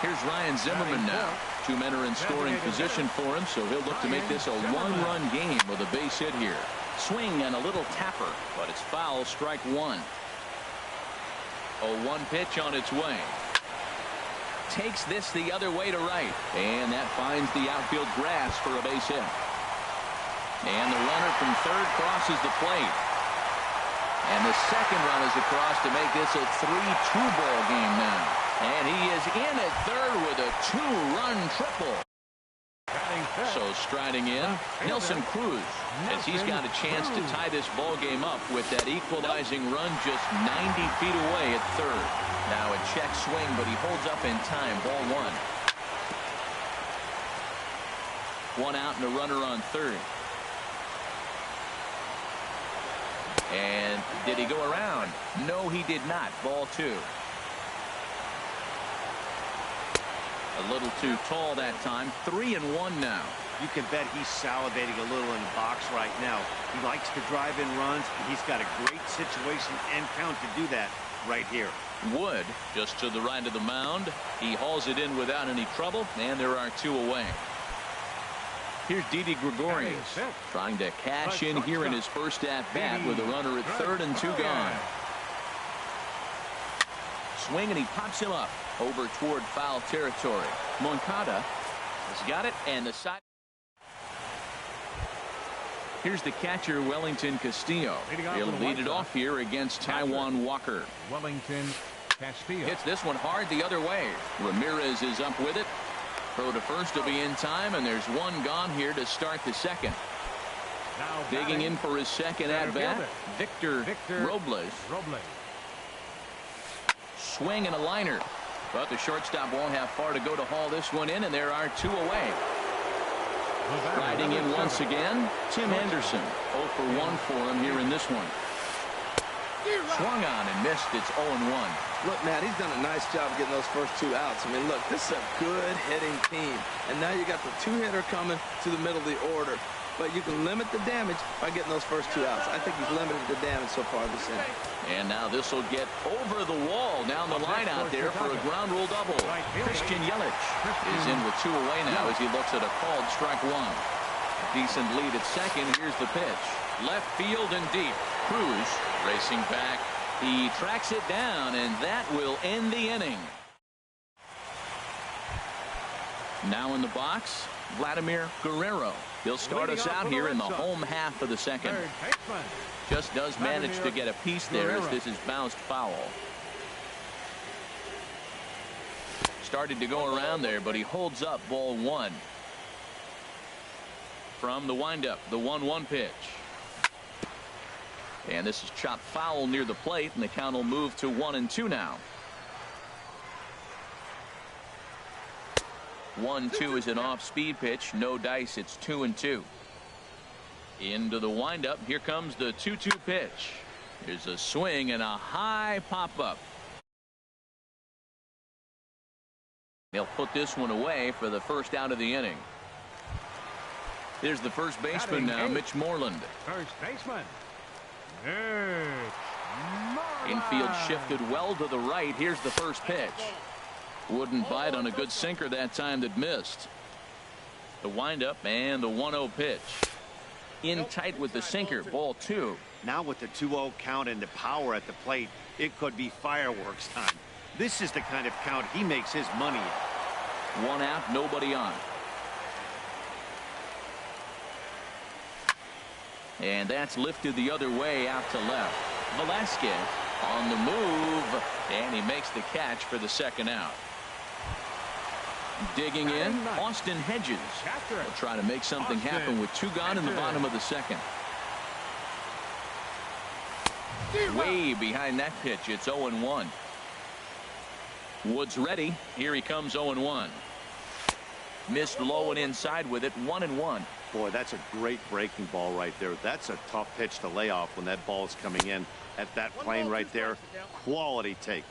Here's Ryan Zimmerman now. 2 men are in scoring position for him, so he'll look to make this a 1-run game with a base hit here. Swing and a little tapper, but it's foul. Strike 1. 0-1 pitch on its way. Takes this the other way to right, and that finds the outfield grass for a base hit. And the runner from third crosses the plate. And the second run is across to make this a 3-2 ball game now. And he is in at third with a 2-run triple. So striding in, Nelson Cruz, as he's got a chance to tie this ball game up with that equalizing run just 90 feet away at third. Now a check swing, but he holds up in time. Ball 1. 1 out and a runner on third. And did he go around? No, he did not. Ball 2. A little too tall that time. 3-1 now. You can bet he's salivating a little in the box right now. He likes to drive in runs, and he's got a great situation and count to do that right here. Wood just to the right of the mound. He hauls it in without any trouble, and there are 2 away. Here's Didi Gregorius trying to cash in here in his first at-bat with a runner at third and 2 gone. Swing, and he pops him up over toward foul territory. Moncada has got it, and the side. Here's the catcher, Wellington Castillo. He'll lead it off here against Taijuan Walker. Wellington Castillo hits this one hard the other way. Ramirez is up with it. Throw to first will be in time, and there's 1 gone here to start the second. now Digging in for his second at-bat, Victor Robles. Swing and a liner. But the shortstop won't have far to go to haul this one in, and there are 2 away. Riding in once again, Tim Anderson. 0 for 1 for him here in this one. Swung on and missed. It's 0-1. Look, Matt, he's done a nice job getting those first 2 outs. I mean, look, this is a good hitting team. And now you got the 2-hitter coming to the middle of the order. But you can limit the damage by getting those first 2 outs. I think he's limited the damage so far this inning. And now this will get over the wall down the line out there for a ground rule double. Christian Yelich is in with 2 away now as he looks at a called strike 1. Decent lead at second. Here's the pitch. Left field and deep. Cruz racing back. He tracks it down, and that will end the inning. Now in the box, Vladimir Guerrero. He'll start us out here in the home half of the second. Just does manage to get a piece there as this is bounced foul. Started to go around there, but he holds up. Ball 1. From the windup, the 1-1 pitch. And this is chopped foul near the plate, and the count will move to 1-2 now. 1-2 is an off-speed pitch. No dice. It's 2-2. Into the windup. Here comes the 2-2 pitch. Here's a swing and a high pop-up. They'll put this one away for the first out of the inning. Here's the first baseman now, Mitch Moreland. First baseman. Infield shifted well to the right. Here's the first pitch. Wouldn't bite on a good sinker that time that missed. The windup and the 1-0 pitch. In tight with the sinker. Ball 2. Now with the 2-0 count and the power at the plate, it could be fireworks time. This is the kind of count he makes his money in. 1 out, nobody on. And that's lifted the other way out to left. Velasquez On the move, and he makes the catch for the second out. Digging in, Austin Hedges will try to make something happen with 2 gone in the bottom of the second. Way behind that pitch. It's 0-1. Woods ready. Here he comes. 0-1. Missed low and inside with it. 1-1. Boy, that's a great breaking ball right there. That's a tough pitch to lay off when that ball is coming in at that plane right there. Quality take.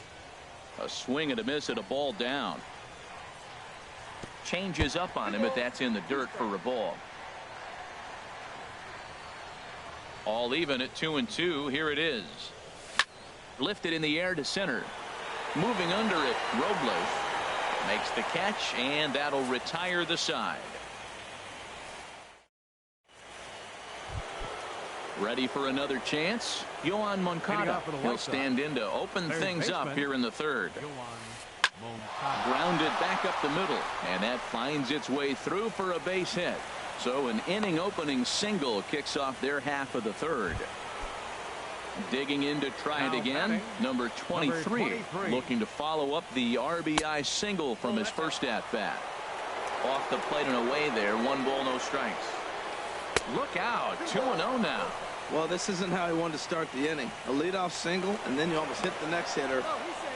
A swing and a miss at a ball down. Changes up on him, but that's in the dirt for a ball. All even at 2-2. Here it is. Lifted in the air to center. Moving under it, Robles makes the catch, and that'll retire the side. Ready for another chance. Yoan Moncada. He'll stand in to open things up here in the third. Grounded back up the middle, and that finds its way through for a base hit. So an inning opening single kicks off their half of the third. Digging in to try it again, number 23, looking to follow up the RBI single from his first at bat. Off the plate and away there. 1 ball, no strikes. Look out. 2-0 now. Well, this isn't how he wanted to start the inning. A leadoff single, and then you almost hit the next hitter.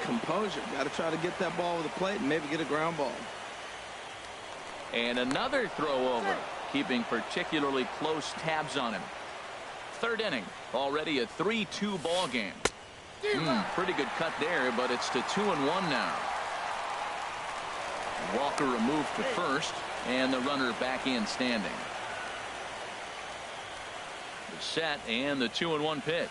Composure. Got to try to get that ball over the plate and maybe get a ground ball. And another throw over, keeping particularly close tabs on him. Third inning, already a 3-2 ball game. Pretty good cut there, but it's to 2-1 now. Walker removed to first, and the runner back in standing. The set and the 2-1 pitch.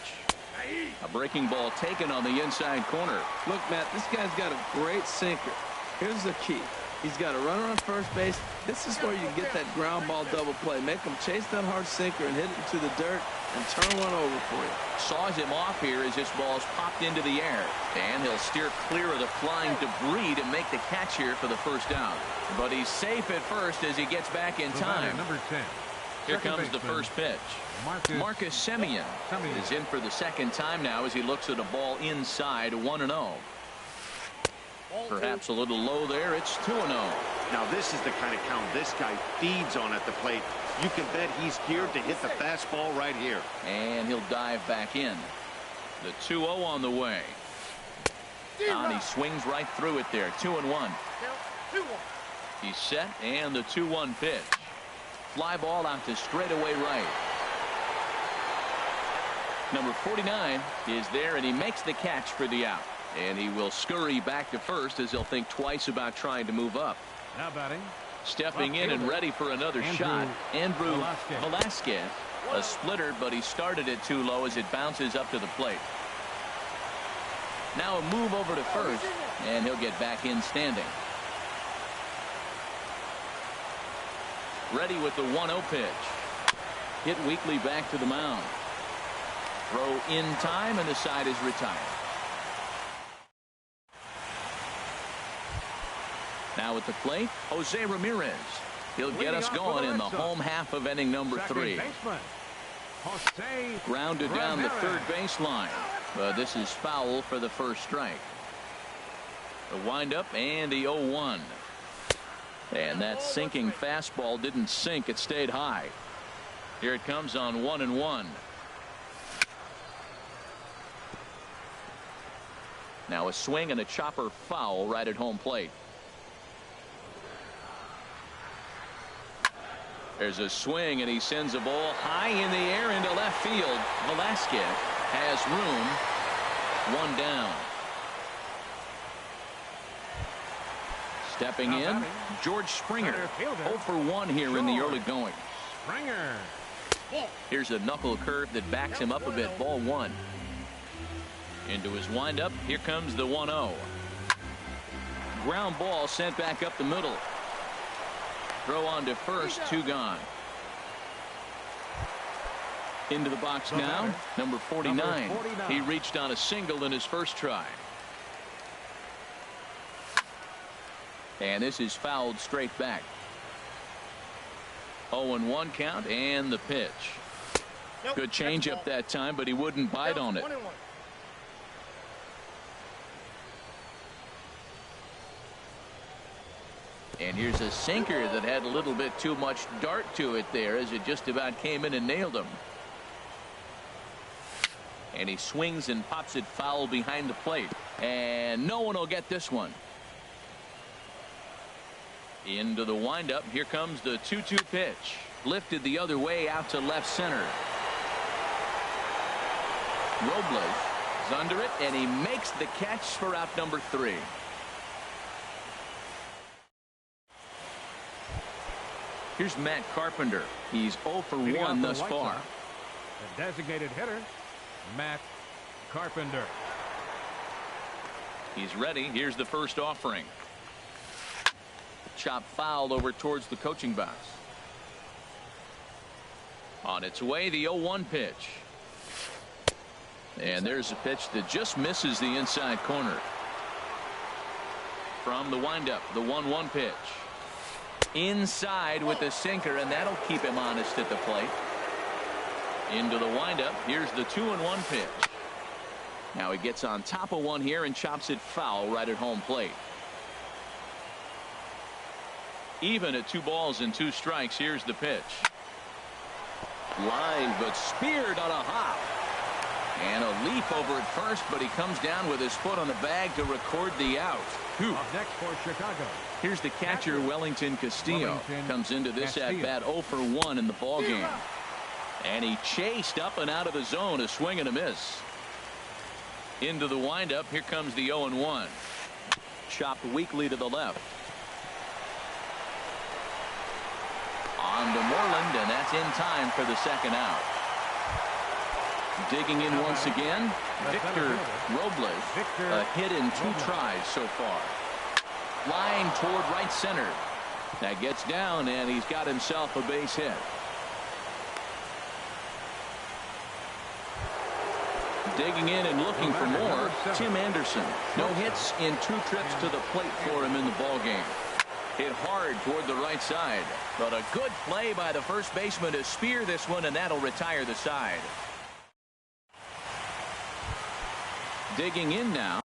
A breaking ball taken on the inside corner. Look, Matt, this guy's got a great sinker. Here's the key. He's got a runner on first base. This is where you get that ground ball double play. Make him chase that hard sinker and hit it into the dirt and turn one over for you. Saws him off here as this ball's popped into the air. And he'll steer clear of the flying debris to make the catch here for the first out. But he's safe at first as he gets back in time. Number 10. Here comes the first pitch. Marcus Semien is in for the second time now as he looks at a ball inside. 1-0. Perhaps a little low there. It's 2-0. Now this is the kind of count this guy feeds on at the plate. You can bet he's geared to hit the fastball right here. And he'll dive back in. The 2-0 on the way. And he swings right through it there. 2-1. He's set, and the 2-1 pitch. Fly ball out to straightaway right. Number 49 is there, and he makes the catch for the out. And he will scurry back to first as he'll think twice about trying to move up. Now batting. Stepping in and ready for another shot, Andrew Velasquez. A splitter, but he started it too low as it bounces up to the plate. Now a move over to first, and he'll get back in standing. Ready with the 1-0 pitch. Hit weakly back to the mound. Throw in time, and the side is retired. Now at the plate, Jose Ramirez. He'll get us going in the home half of inning number 3. Grounded down the third baseline. But this is foul for the first strike. The windup and the 0-1. And that sinking fastball didn't sink. It stayed high. Here it comes on 1-1. Now a swing and a chopper foul right at home plate. There's a swing, and he sends a ball high in the air into left field. Velasquez has room. 1 down. Stepping in, George Springer. 0 for 1 here in the early going. Springer. Here's a knuckle curve that backs him up a bit. Ball 1. Into his windup. Here comes the 1-0. Ground ball sent back up the middle. Throw on to first. 2 gone. Into the box now. Number 49. He reached on a single in his first try. And this is fouled straight back. 0-1 count, and the pitch. Good changeup that time, but he wouldn't bite on it. And here's a sinker that had a little bit too much dart to it there as it just about came in and nailed him. And he swings and pops it foul behind the plate. And no one will get this one. Into the windup. Here comes the 2-2 pitch. Lifted the other way out to left center. Robles is under it, and he makes the catch for out number 3. Here's Matt Carpenter. He's 0 for 1 thus far. The designated hitter, Matt Carpenter. He's ready. Here's the first offering. Chop foul over towards the coaching box. On its way, the 0-1 pitch. And there's a pitch that just misses the inside corner. From the windup, the 1-1 pitch. Inside with the sinker, and that'll keep him honest at the plate. Into the windup. Here's the 2-1 pitch. Now he gets on top of one here and chops it foul right at home plate. Even at 2 balls and 2 strikes. Here's the pitch. Line, but speared on a hop. And a leap over at first, but he comes down with his foot on the bag to record the out. Up next for Chicago. Here's the catcher, Wellington Castillo. Comes into this at-bat 0 for 1 in the ballgame. And he chased up and out of the zone, a swing and a miss. Into the windup. Here comes the 0-1. Chopped weakly to the left. On to Moreland, and that's in time for the second out. Digging in once again, Victor Robles. A hit in 2 tries so far. Line toward right center. That gets down, and he's got himself a base hit. Digging in and looking for more, Tim Anderson. No hits in 2 trips to the plate for him in the ballgame. Hit hard toward the right side, but a good play by the first baseman to spear this one, and that'll retire the side. Digging in now.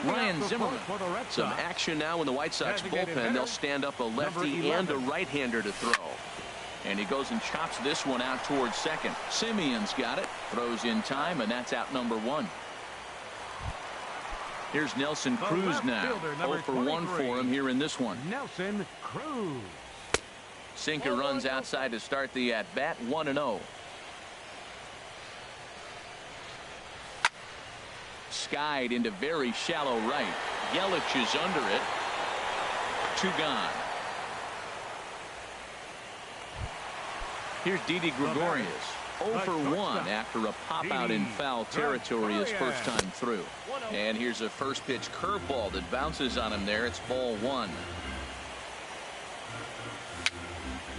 Ryan Zimmerman. Some action now in the White Sox bullpen. They'll stand up a lefty and a right-hander to throw. And he goes and chops this one out towards second. Simeon's got it. Throws in time, and that's out number 1. Here's Nelson Cruz now. 0 for 1 for him here in this one. Nelson Cruz. Sinker runs outside to start the at-bat. 1-0. Skied into very shallow right. Yelich is under it. 2 gone. Here's Didi Gregorius. 0 for 1 after a pop out in foul territory his first time through. And here's a first pitch curveball that bounces on him there. It's ball 1.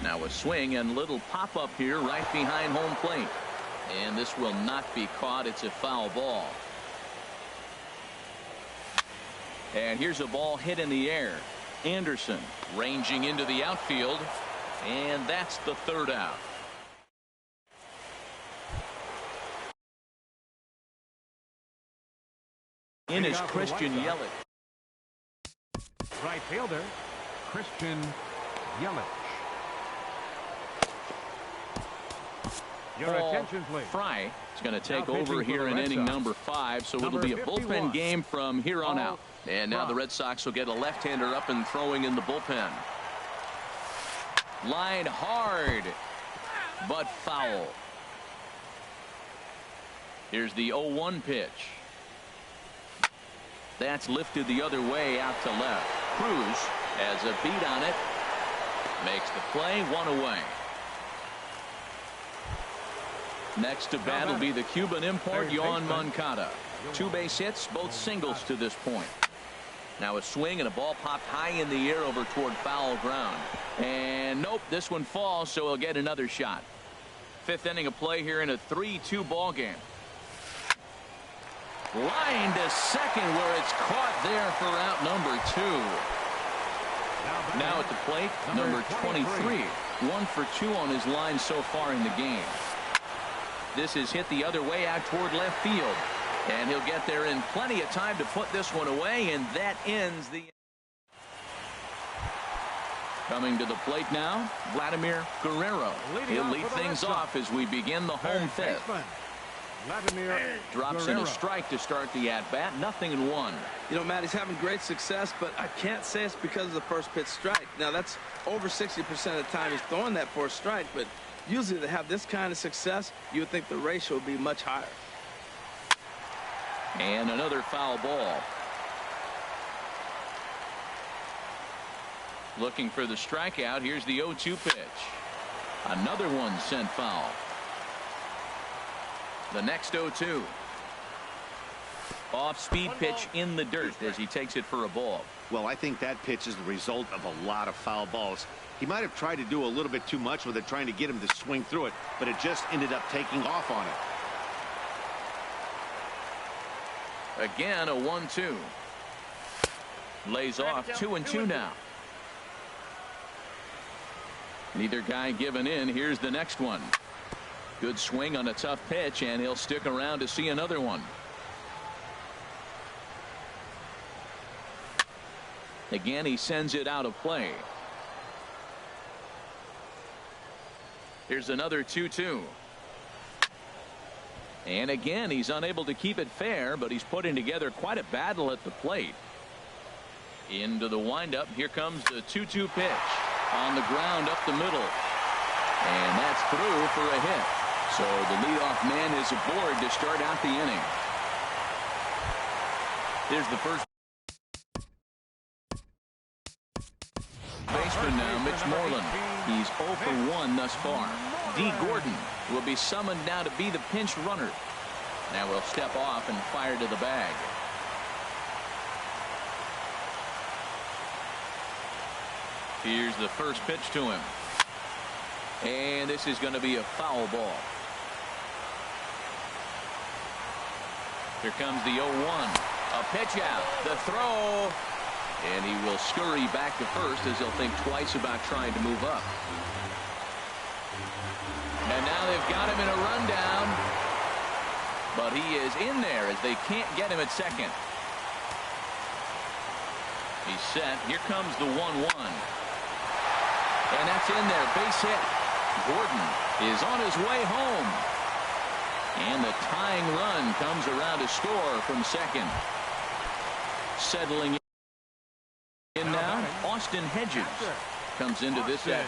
Now a swing and little pop up here right behind home plate. And this will not be caught. It's a foul ball. And here's a ball hit in the air. Anderson ranging into the outfield. And that's the 3rd out. In is Christian Yelich. Right fielder, Christian Yelich. Your attention, please. Fry is going to take over here in inning number 5, so it'll be a bullpen game from here on out. And now the Red Sox will get a left-hander up and throwing in the bullpen. Line hard, but foul. Here's the 0-1 pitch. That's lifted the other way out to left. Cruz has a beat on it. Makes the play. 1 away. Next to bat will be the Cuban import, Yoan Moncada. 2 base hits, both singles to this point. Now a swing and a ball popped high in the air over toward foul ground. And nope, this one falls, so he'll get another shot. 5th inning of play here in a 3-2 ball game. Line to second where it's caught there for out number 2. Now at the plate, number 23. 1 for 2 on his line so far in the game. This is hit the other way out toward left field. And he'll get there in plenty of time to put this one away, and that ends the... Coming to the plate now, Vladimir Guerrero. He'll lead things off as we begin the home fifth. Drops in a strike to start the at-bat. 0-1. You know, Matt, he's having great success, but I can't say it's because of the first pitch strike. Now, that's over 60% of the time he's throwing that for a strike, but usually to have this kind of success, you would think the ratio would be much higher. And another foul ball. Looking for the strikeout. Here's the 0-2 pitch. Another one sent foul. The next 0-2. Off-speed pitch in the dirt as he takes it for a ball. Well, I think that pitch is the result of a lot of foul balls. He might have tried to do a little bit too much with it, trying to get him to swing through it, but it just ended up taking off on it. Again, a 1-2. Lays off 2-2 now. Neither guy giving in. Here's the next one. Good swing on a tough pitch, and he'll stick around to see another one. Again, he sends it out of play. Here's another 2-2. And again, he's unable to keep it fair, but he's putting together quite a battle at the plate. Into the windup. Here comes the 2-2 pitch. On the ground up the middle. And that's through for a hit. So the leadoff man is aboard to start out the inning. Here's the first baseman now, Mitch Moreland. He's 0 for 1 thus far. D. Gordon will be summoned now to be the pinch runner. Now we'll step off and fire to the bag. Here's the first pitch to him. And this is going to be a foul ball. Here comes the 0-1. A pitch out. The throw. And he will scurry back to first as he'll think twice about trying to move up. And now they've got him in a rundown. But he is in there as they can't get him at second. He's set. Here comes the 1-1. And that's in there. Base hit. Gordon is on his way home. And the tying run comes around to score from second. Settling in now, Austin Hedges comes into this at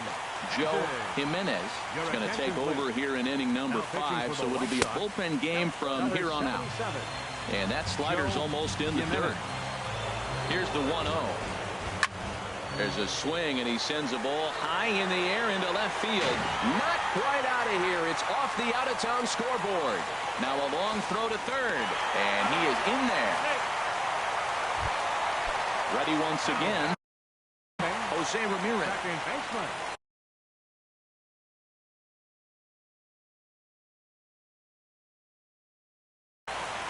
Joe Jimenez is going to take over here in inning number 5, so it'll be a bullpen game from here on out. And that slider's almost in the dirt. Here's the 1-0. There's a swing, and he sends a ball high in the air into left field. Not quite out of here. It's off the out-of-town scoreboard. Now a long throw to third, and he is in there. Ready once again, Jose Ramirez.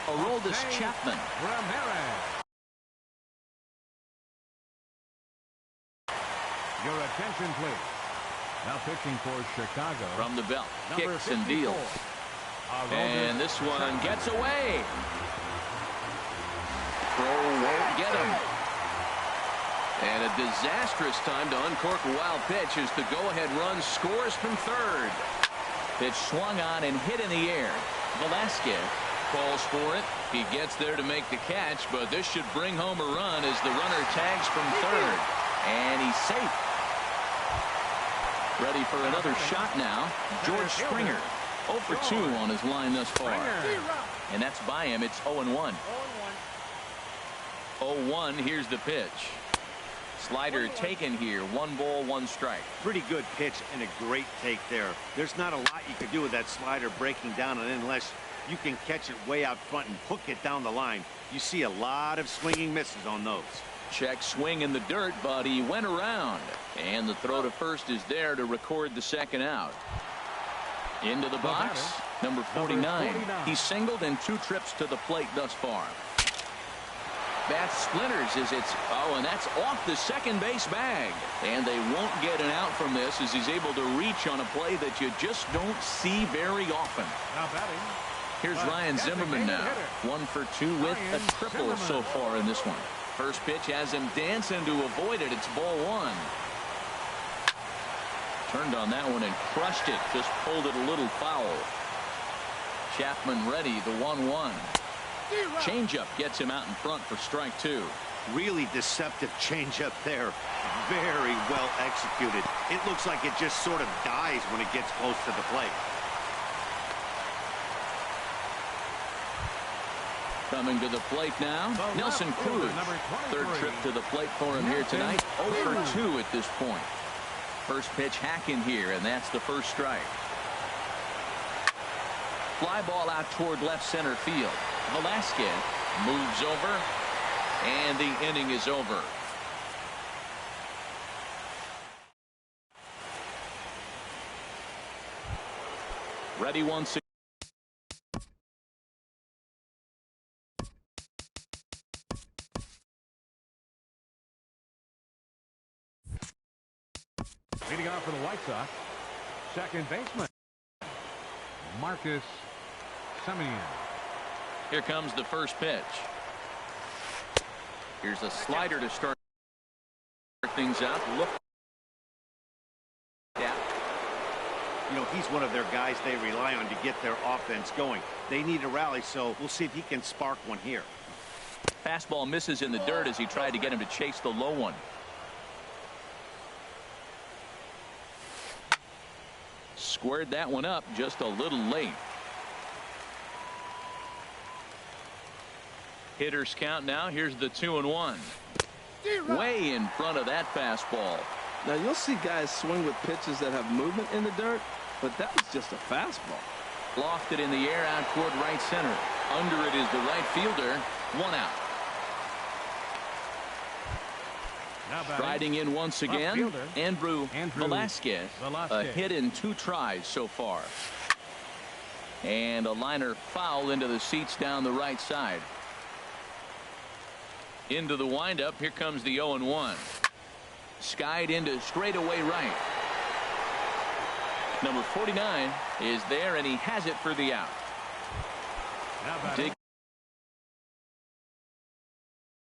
Aroldis Chapman. Your attention, please. Now pitching for Chicago. From the belt, kicks and deals. And this one gets away. Throw won't get him. And a disastrous time to uncork a wild pitch as the go-ahead run scores from third. Pitch swung on and hit in the air. Velasquez calls for it. He gets there to make the catch, but this should bring home a run as the runner tags from third. And he's safe. Ready for another shot now. George Springer. 0 for 2 on his line thus far. And that's by him. It's 0-1. 0-1. Here's the pitch. Slider taken here. 1 ball, 1 strike. Pretty good pitch and a great take there. There's not a lot you could do with that slider breaking down, and unless you can catch it way out front and hook it down the line, you see a lot of swinging misses on those. Check swing in the dirt, but he went around. And the throw to first is there to record the second out. Into the box, number 49. He's singled in 2 trips to the plate thus far. Bat splinters as it's, and that's off the second base bag. And they won't get an out from this as he's able to reach on a play that you just don't see very often. Now batting. Here's Ryan Zimmerman now. 1 for 2 with a triple so far in this one. First pitch has him dancing to avoid it. It's ball 1. Turned on that one and crushed it. Just pulled it a little foul. Chapman ready, the 1-1. Changeup gets him out in front for strike 2. Really deceptive changeup there. Very well executed. It looks like it just sort of dies when it gets close to the plate. Coming to the plate now, Nelson Cruz. Third trip to the plate for him here tonight. 0 for 2 at this point. First pitch hacking here, and that's the first strike. Fly ball out toward left center field. Velasquez moves over, and the inning is over. Ready once again. Leading off for the White Sox, second baseman, Marcus Semien. Here comes the first pitch. Here's a slider to start things out. Look. Yeah. You know, he's one of their guys they rely on to get their offense going. They need a rally, so we'll see if he can spark one here. Fastball misses in the dirt as he tried to get him to chase the low one. Squared that one up just a little late. Hitters count now. Here's the 2-1. Way in front of that fastball. Now you'll see guys swing with pitches that have movement in the dirt, but that was just a fastball. Lofted in the air out toward right center. Under it is the right fielder. 1 out. Riding in once again, Andrew Velasquez. A hit in 2 tries so far. And a liner foul into the seats down the right side. Into the windup. Here comes the 0-1. Skied into straightaway right. Number 49 is there, and he has it for the out.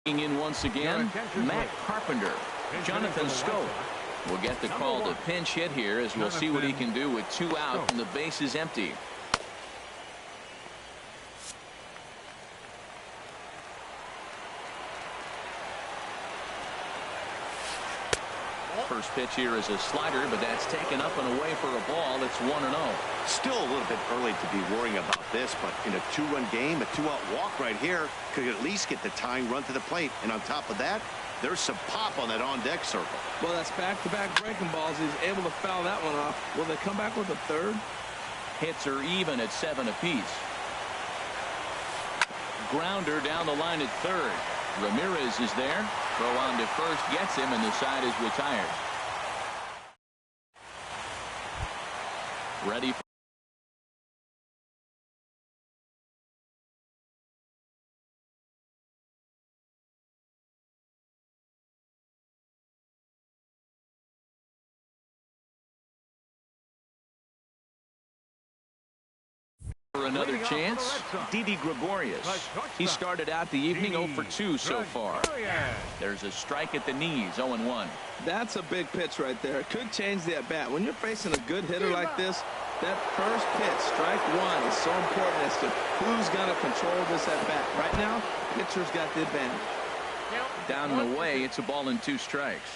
Digging in once again, Matt Carpenter. Jonathan Scope will get the call to pinch hit here, as we'll see what he can do with 2 out and the base is empty. First pitch here is a slider, but that's taken up and away for a ball. It's 1-0. Still a little bit early to be worrying about this, but in a 2-run game, a 2-out walk right here could at least get the tying run to the plate. And on top of that, there's some pop on that on-deck circle. Well, that's back-to-back breaking balls. He's able to foul that one off. Will they come back with a third? Hits are even at 7 apiece. Grounder down the line at third. Ramirez is there. Throw on to first, gets him, and the side is retired. Ready for another chance. Didi Gregorius. He started out the evening 0 for 2 so far. There's a strike at the knees. 0-1. That's a big pitch right there. It could change the at-bat. When you're facing a good hitter like this, that first pitch, strike 1, is so important as to who's going to control this at-bat. Right now, pitcher's got the advantage. Down and away. It's a ball and 2 strikes.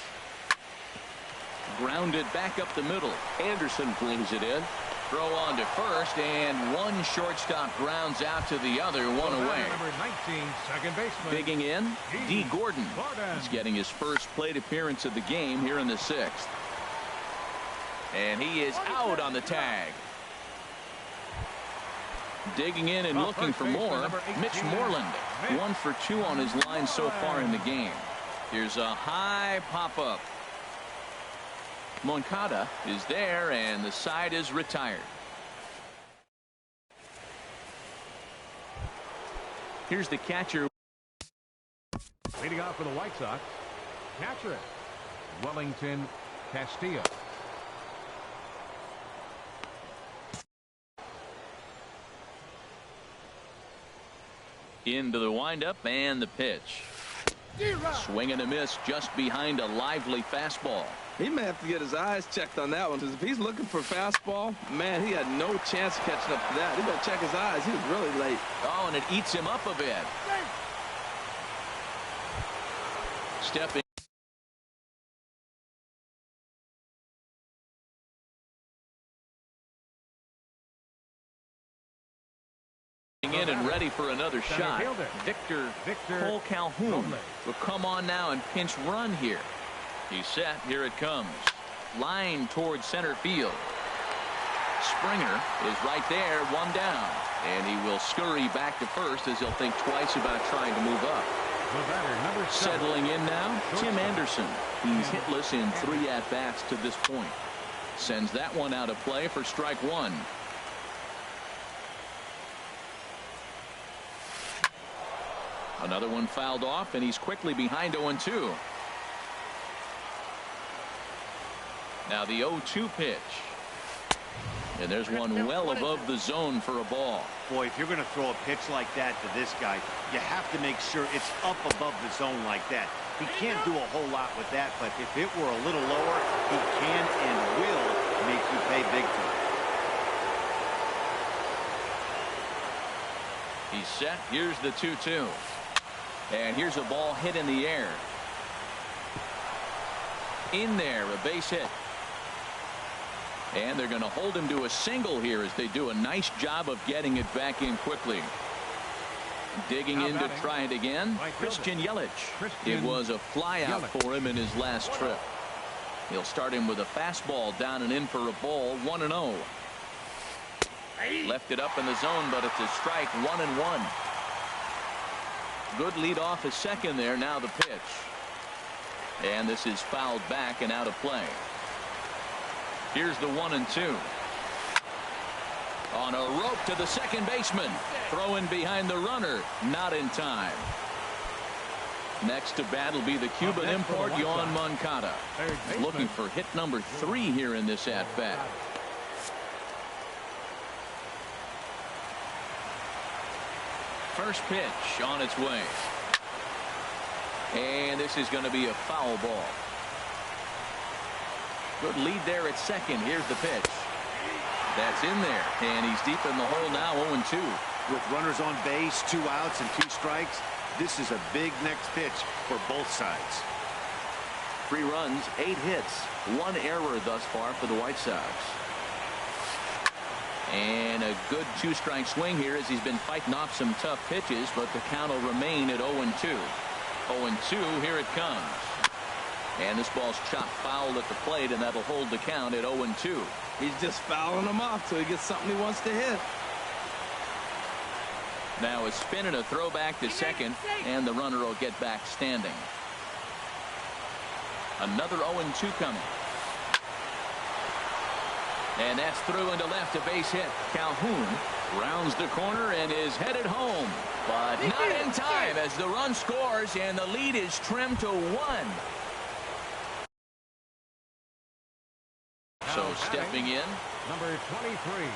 Grounded back up the middle. Anderson brings it in. Throw on to first, and one shortstop grounds out to the other, 1 away. Number 19, second baseman. Digging in, D. Gordon. He's getting his first plate appearance of the game here in the 6th. And he is out on the tag. Digging in and looking for more, Mitch Moreland. 1 for 2 on his line so far in the game. Here's a high pop-up. Moncada is there, and the side is retired. Here's the catcher. Leading off for the White Sox, catcher, Wellington Castillo. Into the windup and the pitch. Swing and a miss just behind a lively fastball. He may have to get his eyes checked on that one, because if he's looking for a fastball, man, he had no chance of catching up to that. He better check his eyes. He was really late. Oh, and it eats him up a bit. Stepping in and ready for another shot. Victor Cole Calhoun will come on now and pinch run here. He's set. Here it comes. Line towards center field. Springer is right there, one down, and he will scurry back to first as he'll think twice about trying to move up. Settling in now, Tim Anderson. He's hitless in 3 at-bats to this point. Sends that one out of play for strike one. Another one fouled off, and he's quickly behind 0-2. Now the 0-2 pitch. And there's one well above the zone for a ball. Boy, if you're going to throw a pitch like that to this guy, you have to make sure it's up above the zone like that. He can't do a whole lot with that, but if it were a little lower, he can and will make you pay big for it. He's set. Here's the 2-2. And here's a ball hit in the air. In there, a base hit. And they're going to hold him to a single here as they do a nice job of getting it back in quickly. Digging in to try it again, Christian Yelich. It was a fly out for him in his last trip. He'll start him with a fastball down and in for a ball, 1-0. Left it up in the zone, but it's a strike, 1-1. Good lead off a second there. Now the pitch. And this is fouled back and out of play. Here's the 1-2. On a rope to the second baseman. Throwing behind the runner. Not in time. Next to bat will be the Cuban import, Yoan Moncada. Looking for hit number 3 here in this at-bat. First pitch on its way. And this is going to be a foul ball. Good lead there at second. Here's the pitch. That's in there. And he's deep in the hole now, 0-2. With runners on base, 2 outs and 2 strikes, this is a big next pitch for both sides. 3 runs, 8 hits, 1 error thus far for the White Sox. And a good 2-strike swing here as he's been fighting off some tough pitches, but the count will remain at 0-2. 0-2, here it comes. And this ball's chopped foul at the plate, and that'll hold the count at 0-2. He's just fouling him off till he gets something he wants to hit. Now a spin and a throw back to second, and the runner will get back standing. Another 0-2 coming. And that's through into left, a base hit. Calhoun rounds the corner and is headed home, but not in time as the run scores and the lead is trimmed to 1. So stepping in, number 23.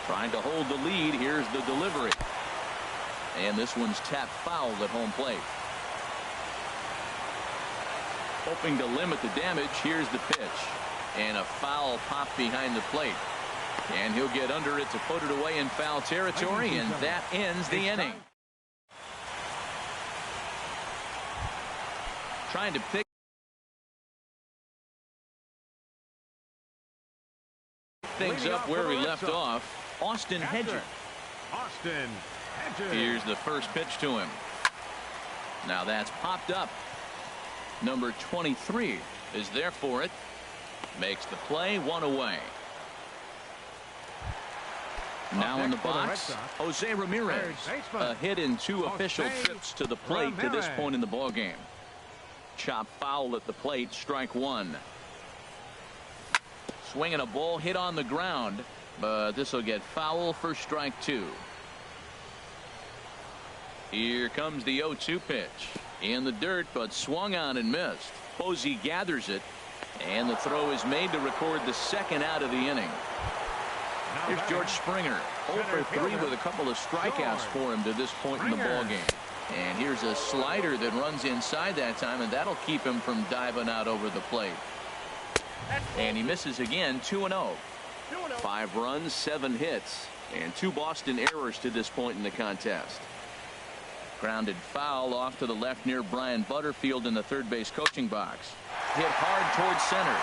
trying to hold the lead. Here's the delivery. And this one's tapped foul at home plate. Hoping to limit the damage. Here's the pitch. And a foul pop behind the plate. And he'll get under it to put it away in foul territory, and that ends the inning. Trying to pick things up where we left off. Austin Hedges. Here's the first pitch to him. Now that's popped up. Number 23 is there for it. Makes the play, 1 away. Now in the box, Jose Ramirez. A hit in 2 official trips to the plate to this point in the ballgame. Chop foul at the plate, strike 1. Swinging a ball hit on the ground, but this will get foul for strike 2. Here comes the 0-2 pitch. In the dirt, but swung on and missed. Posey gathers it, and the throw is made to record the second out of the inning. Here's George Springer, 0 for 3 with a couple of strikeouts for him to this point in the ballgame. And here's a slider that runs inside that time, and that'll keep him from diving out over the plate. And he misses again, 2-0. 5 runs, 7 hits, and 2 Boston errors to this point in the contest. Grounded foul off to the left near Brian Butterfield in the third base coaching box. Hit hard towards center,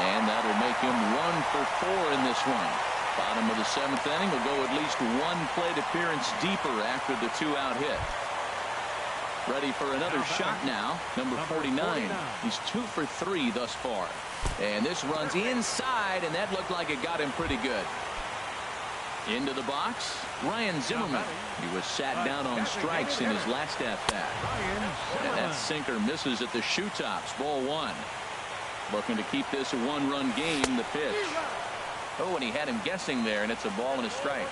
and that'll make him 1 for 4 in this one. Bottom of the 7th inning will go at least 1 plate appearance deeper after the 2-out hit. Ready for another shot now. Number 49. He's 2 for 3 thus far. And this runs inside, and that looked like it got him pretty good. Into the box, Ryan Zimmerman. He was sat down on strikes in his last at-bat. And that sinker misses at the shoe tops. Ball 1. Looking to keep this a 1-run game. The pitch. Oh, and he had him guessing there, and it's a ball and a strike.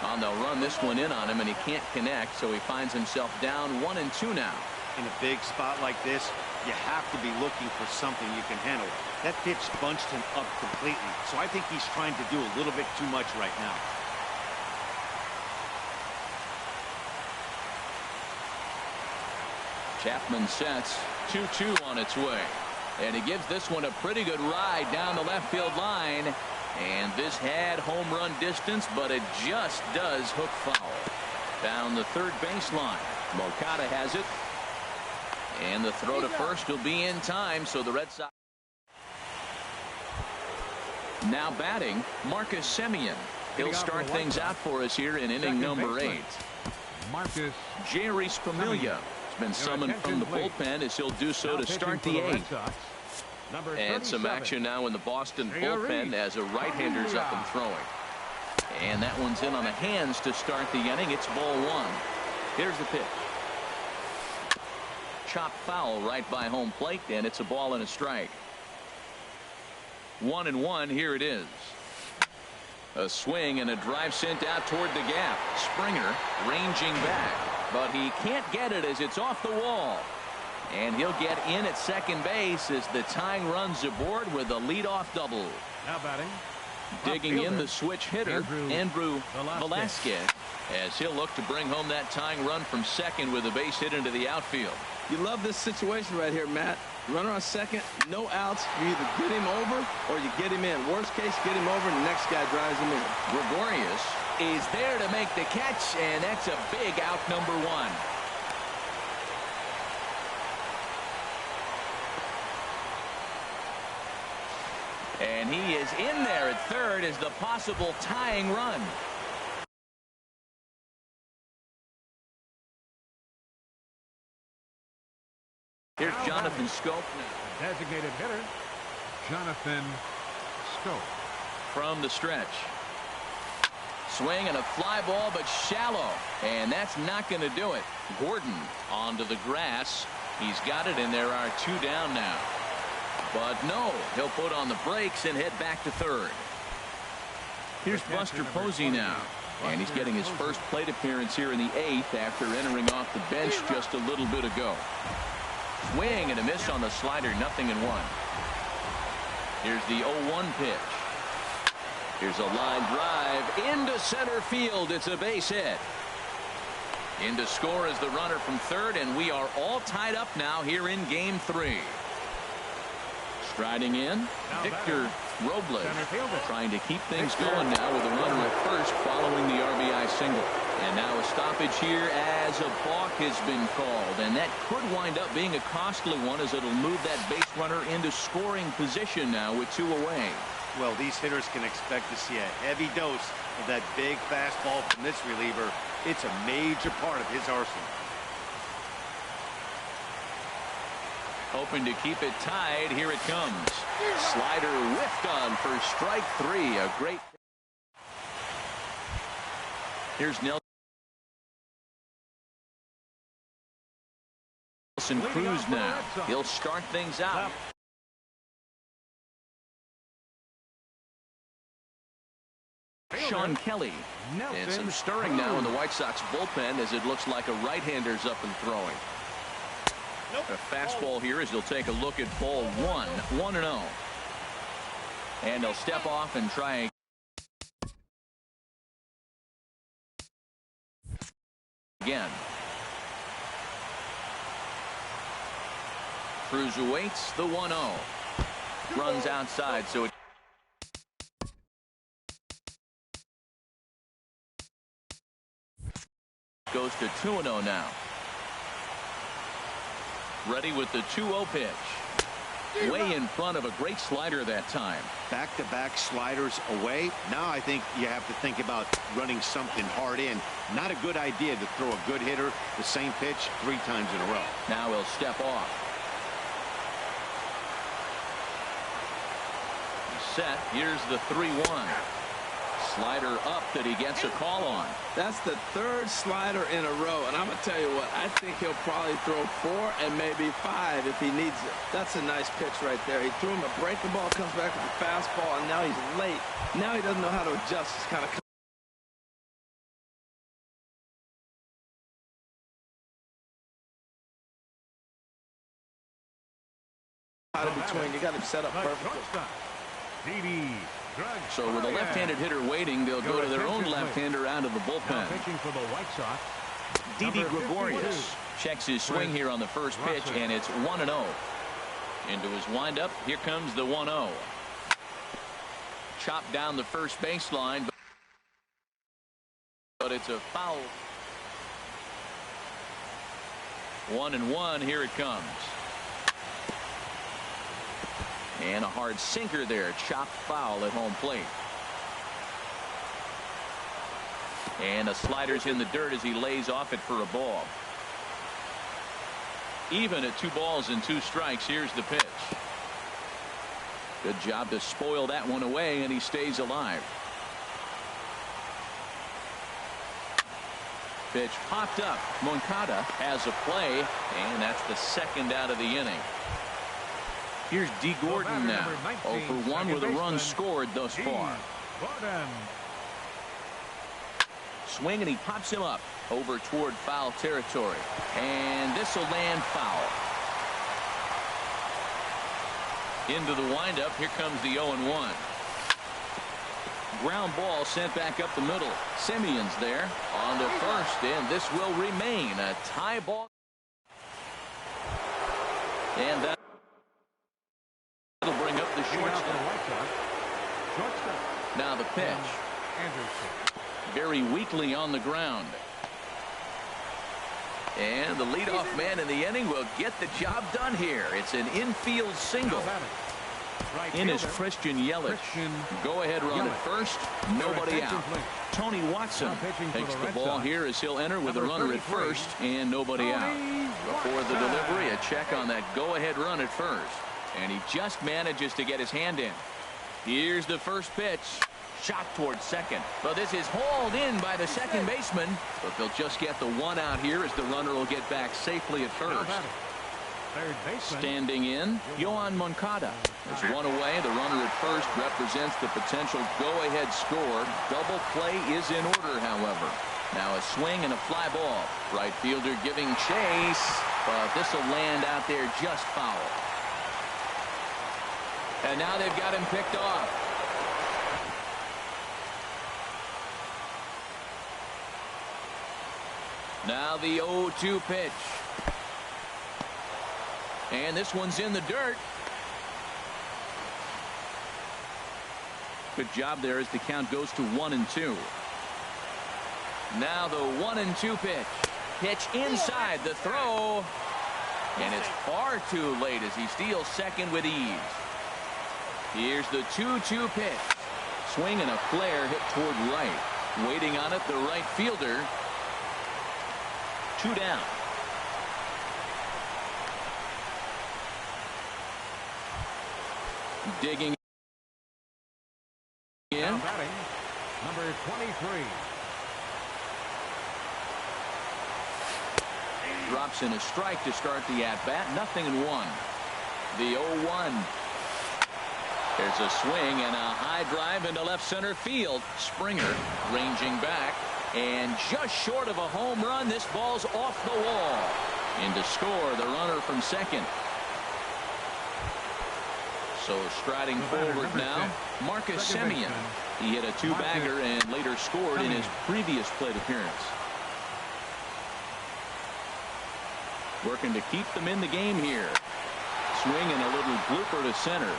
And they'll run this one in on him, and he can't connect, so he finds himself down 1-2 now. In a big spot like this, you have to be looking for something you can handle. That pitch bunched him up completely, so I think he's trying to do a little bit too much right now. Chapman sets, 2-2 on its way. And he gives this one a pretty good ride down the left field line. And this had home run distance, but it just does hook foul. Down the third baseline. Moncada has it. And the throw to first will be in time, so the Red Sox. Now batting, Marcus Semien. He'll start things out for us here in inning number 8. Marcus Jerry Spamiglia has been summoned from the bullpen as he'll do so to start the 8th. And some action now in the Boston bullpen as a right-hander's up and throwing. And that one's in on the hands to start the inning. It's ball 1. Here's the pitch. Chop foul right by home plate, and it's a ball and a strike. 1-1. Here it is. A swing and a drive sent out toward the gap. Springer ranging back, but he can't get it as it's off the wall. And he'll get in at second base as the tying runs aboard with a leadoff double. Now batting. Digging in the switch hitter, Andrew Velasquez, as he'll look to bring home that tying run from second with a base hit into the outfield. You love this situation right here, Matt. Runner on second, no outs. You either get him over or you get him in. Worst case, get him over and the next guy drives him in. Gregorius is there to make the catch, and that's a big out, number 1. And he is in there at third as the possible tying run. Here's Jonathan Scope. Designated hitter, Jonathan Scope. From the stretch. Swing and a fly ball, but shallow. And that's not going to do it. Gordon onto the grass. He's got it, and there are 2 down now. But no, he'll put on the brakes and head back to third. Here's Buster Posey now. And he's getting his first plate appearance here in the 8th after entering off the bench just a little bit ago. Swing and a miss on the slider, 0-1. Here's the 0-1 pitch. Here's a line drive into center field. It's a base hit. In to score is the runner from third, and we are all tied up now here in game 3. Striding in, Victor Robles, trying to keep things going now with a runner at first following the RBI single. And now a stoppage here as a balk has been called, and that could wind up being a costly one as it'll move that base runner into scoring position now with 2 away. Well, these hitters can expect to see a heavy dose of that big fastball from this reliever. It's a major part of his arsenal. Hoping to keep it tied. Here it comes. Slider whiffed on for strike 3. A great. Here's Nelson Cruz now. He'll start things out. Sean Kelly. And some stirring now in the White Sox bullpen as it looks like a right-hander's up and throwing. A fastball here as he'll take a look at ball 1-0. And he'll step off and try again. Cruz awaits the 1-0. Runs outside, so it goes to 2-0 now. Ready with the 2-0 pitch. Way in front of a great slider that time. Back-to-back sliders away. Now I think you have to think about running something hard in. Not a good idea to throw a good hitter the same pitch 3 times in a row. Now he'll step off. He's set. Here's the 3-1. Slider up that he gets a call on. That's the 3rd slider in a row, and I'm gonna tell you what, I think he'll probably throw 4 and maybe 5 if he needs it. That's a nice pitch right there. He threw him a breaking ball, comes back with a fastball, and now he's late. Now he doesn't know how to adjust. He's kind of out of between. You got him set up perfectly. So with a left-handed hitter waiting, they'll go to their own left-hander out of the bullpen. Pitching for the White Sox, Didi Gregorius checks his swing here on the first pitch, and it's 1-0. Into his windup, here comes the 1-0. Chopped down the first baseline, but it's a foul. 1-1, here it comes. And a hard sinker there, chopped foul at home plate. And a slider's in the dirt as he lays off it for a ball. Even at 2 balls and 2 strikes. Here's the pitch. Good job to spoil that one away, and he stays alive. Pitch popped up. Moncada has a play, and that's the 2nd out of the inning. Here's D. Gordon now. 0 for 1 with a run scored thus far. Swing, and he pops him up over toward foul territory. And this will land foul. Into the windup. Here comes the 0-1. Ground ball sent back up the middle. Simeon's there on the first, and this will remain a tie ball. And that will bring up the shortstop. Now the pitch. Very weakly on the ground. And the leadoff man in the inning will get the job done here. It's an infield single. In is Christian Yelich. Go ahead run at first. Nobody out. Tony Watson takes the ball here as he'll enter with a runner at first and nobody out. Before the delivery, a check on that go ahead run at first. And he just manages to get his hand in. Here's the first pitch. Shot towards second. But this is hauled in by the second baseman. But they'll just get the 1 out here as the runner will get back safely at first. Standing in, Yohan Moncada. There's 1 away. The runner at first represents the potential go-ahead score. Double play is in order, however. Now a swing and a fly ball. Right fielder giving chase. But this will land out there just foul. And now they've got him picked off. Now the 0-2 pitch. And this one's in the dirt. Good job there as the count goes to 1-2. Now the 1-2 pitch. Pitch inside the throw. And it's far too late as he steals second with ease. Here's the 2-2 pitch. Swing and a flare hit toward right. Waiting on it, the right fielder. 2 down. Digging in. Number 23. Drops in a strike to start the at-bat. 0-1. The 0-1. There's a swing and a high drive into left center field. Springer ranging back, and just short of a home run. This ball's off the wall. In to score the runner from second. So striding forward now, Marcus Semien. He hit a two-bagger and later scored in his previous plate appearance. Working to keep them in the game here. Swinging a little blooper to center.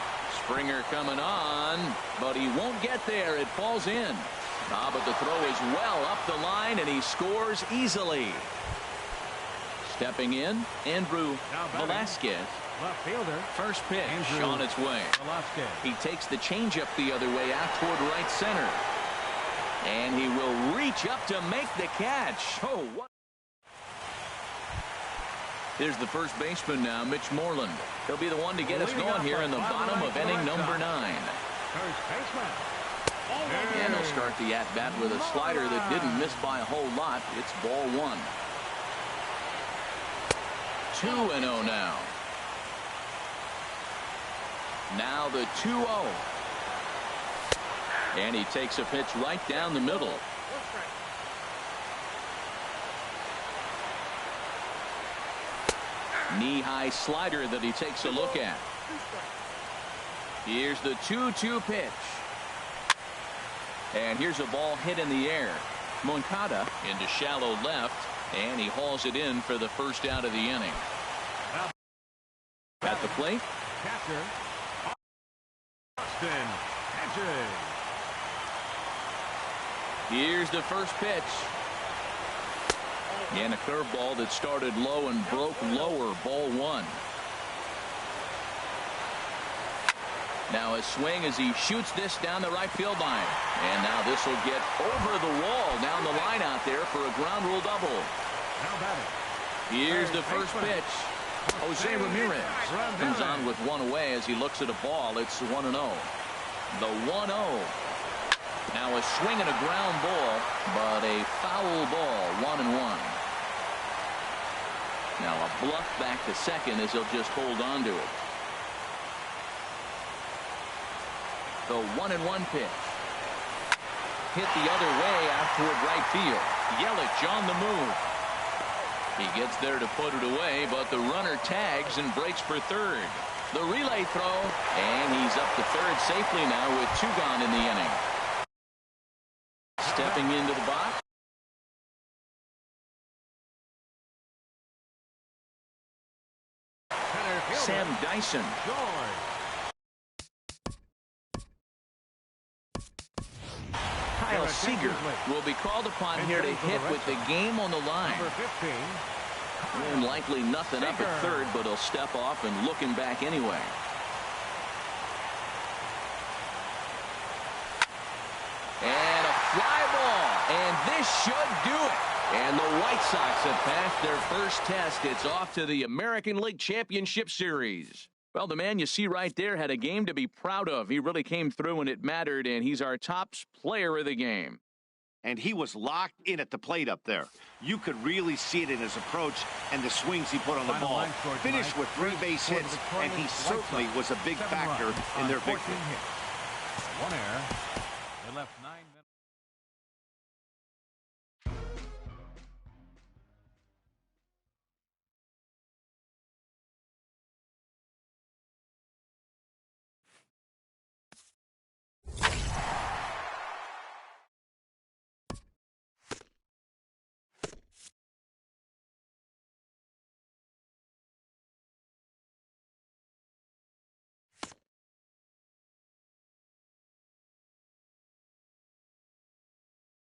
Springer coming on, but he won't get there. It falls in. But the throw is well up the line, and he scores easily. Stepping in, Andrew Velasquez. Left fielder. First pitch on its way. Velasquez. He takes the changeup the other way out toward right center. And he will reach up to make the catch. Oh, what? Here's the first baseman now, Mitch Moreland. He'll be the one to get us going here in the bottom of inning number 9. First baseman. And he'll start the at-bat with a slider that didn't miss by a whole lot. It's ball 1. 2-0 now. Now the 2-0. And he takes a pitch right down the middle. Knee-high slider that he takes a look at. Here's the 2-2 pitch. And here's a ball hit in the air. Moncada into shallow left, and he hauls it in for the first out of the inning. At the plate, Catcher. Austin Hedges. here's the first pitch. And a curveball that started low and broke lower. Ball 1. Now a swing as he shoots this down the right field line. And now this will get over the wall down the line out there for a ground rule double. How about it? Here's the first pitch. Jose Ramirez comes on with one away as he looks at a ball. It's 1-0. The 1-0. Now a swing and a ground ball, but a foul ball. 1-1. Now a bluff back to second as he'll just hold on to it. The 1-1 pitch. Hit the other way out toward right field. Yelich on the move. He gets there to put it away, but the runner tags and breaks for third. The relay throw, and he's up to third safely now with 2 gone in the inning. Stepping into the box. Sam Dyson. Kyle Seager will be called upon here to hit with the game on the line. Number 15. And likely nothing up at third, but he'll step off and look him back anyway. And a fly ball. And this should do it. And the White Sox have passed their first test. It's off to the American League Championship Series. Well, the man you see right there had a game to be proud of. He really came through when it mattered, and he's our top player of the game. And he was locked in at the plate up there. You could really see it in his approach and the swings he put on the ball. Finished with 3 base hits, and he certainly was a big factor in their victory. 1 error. They left 9.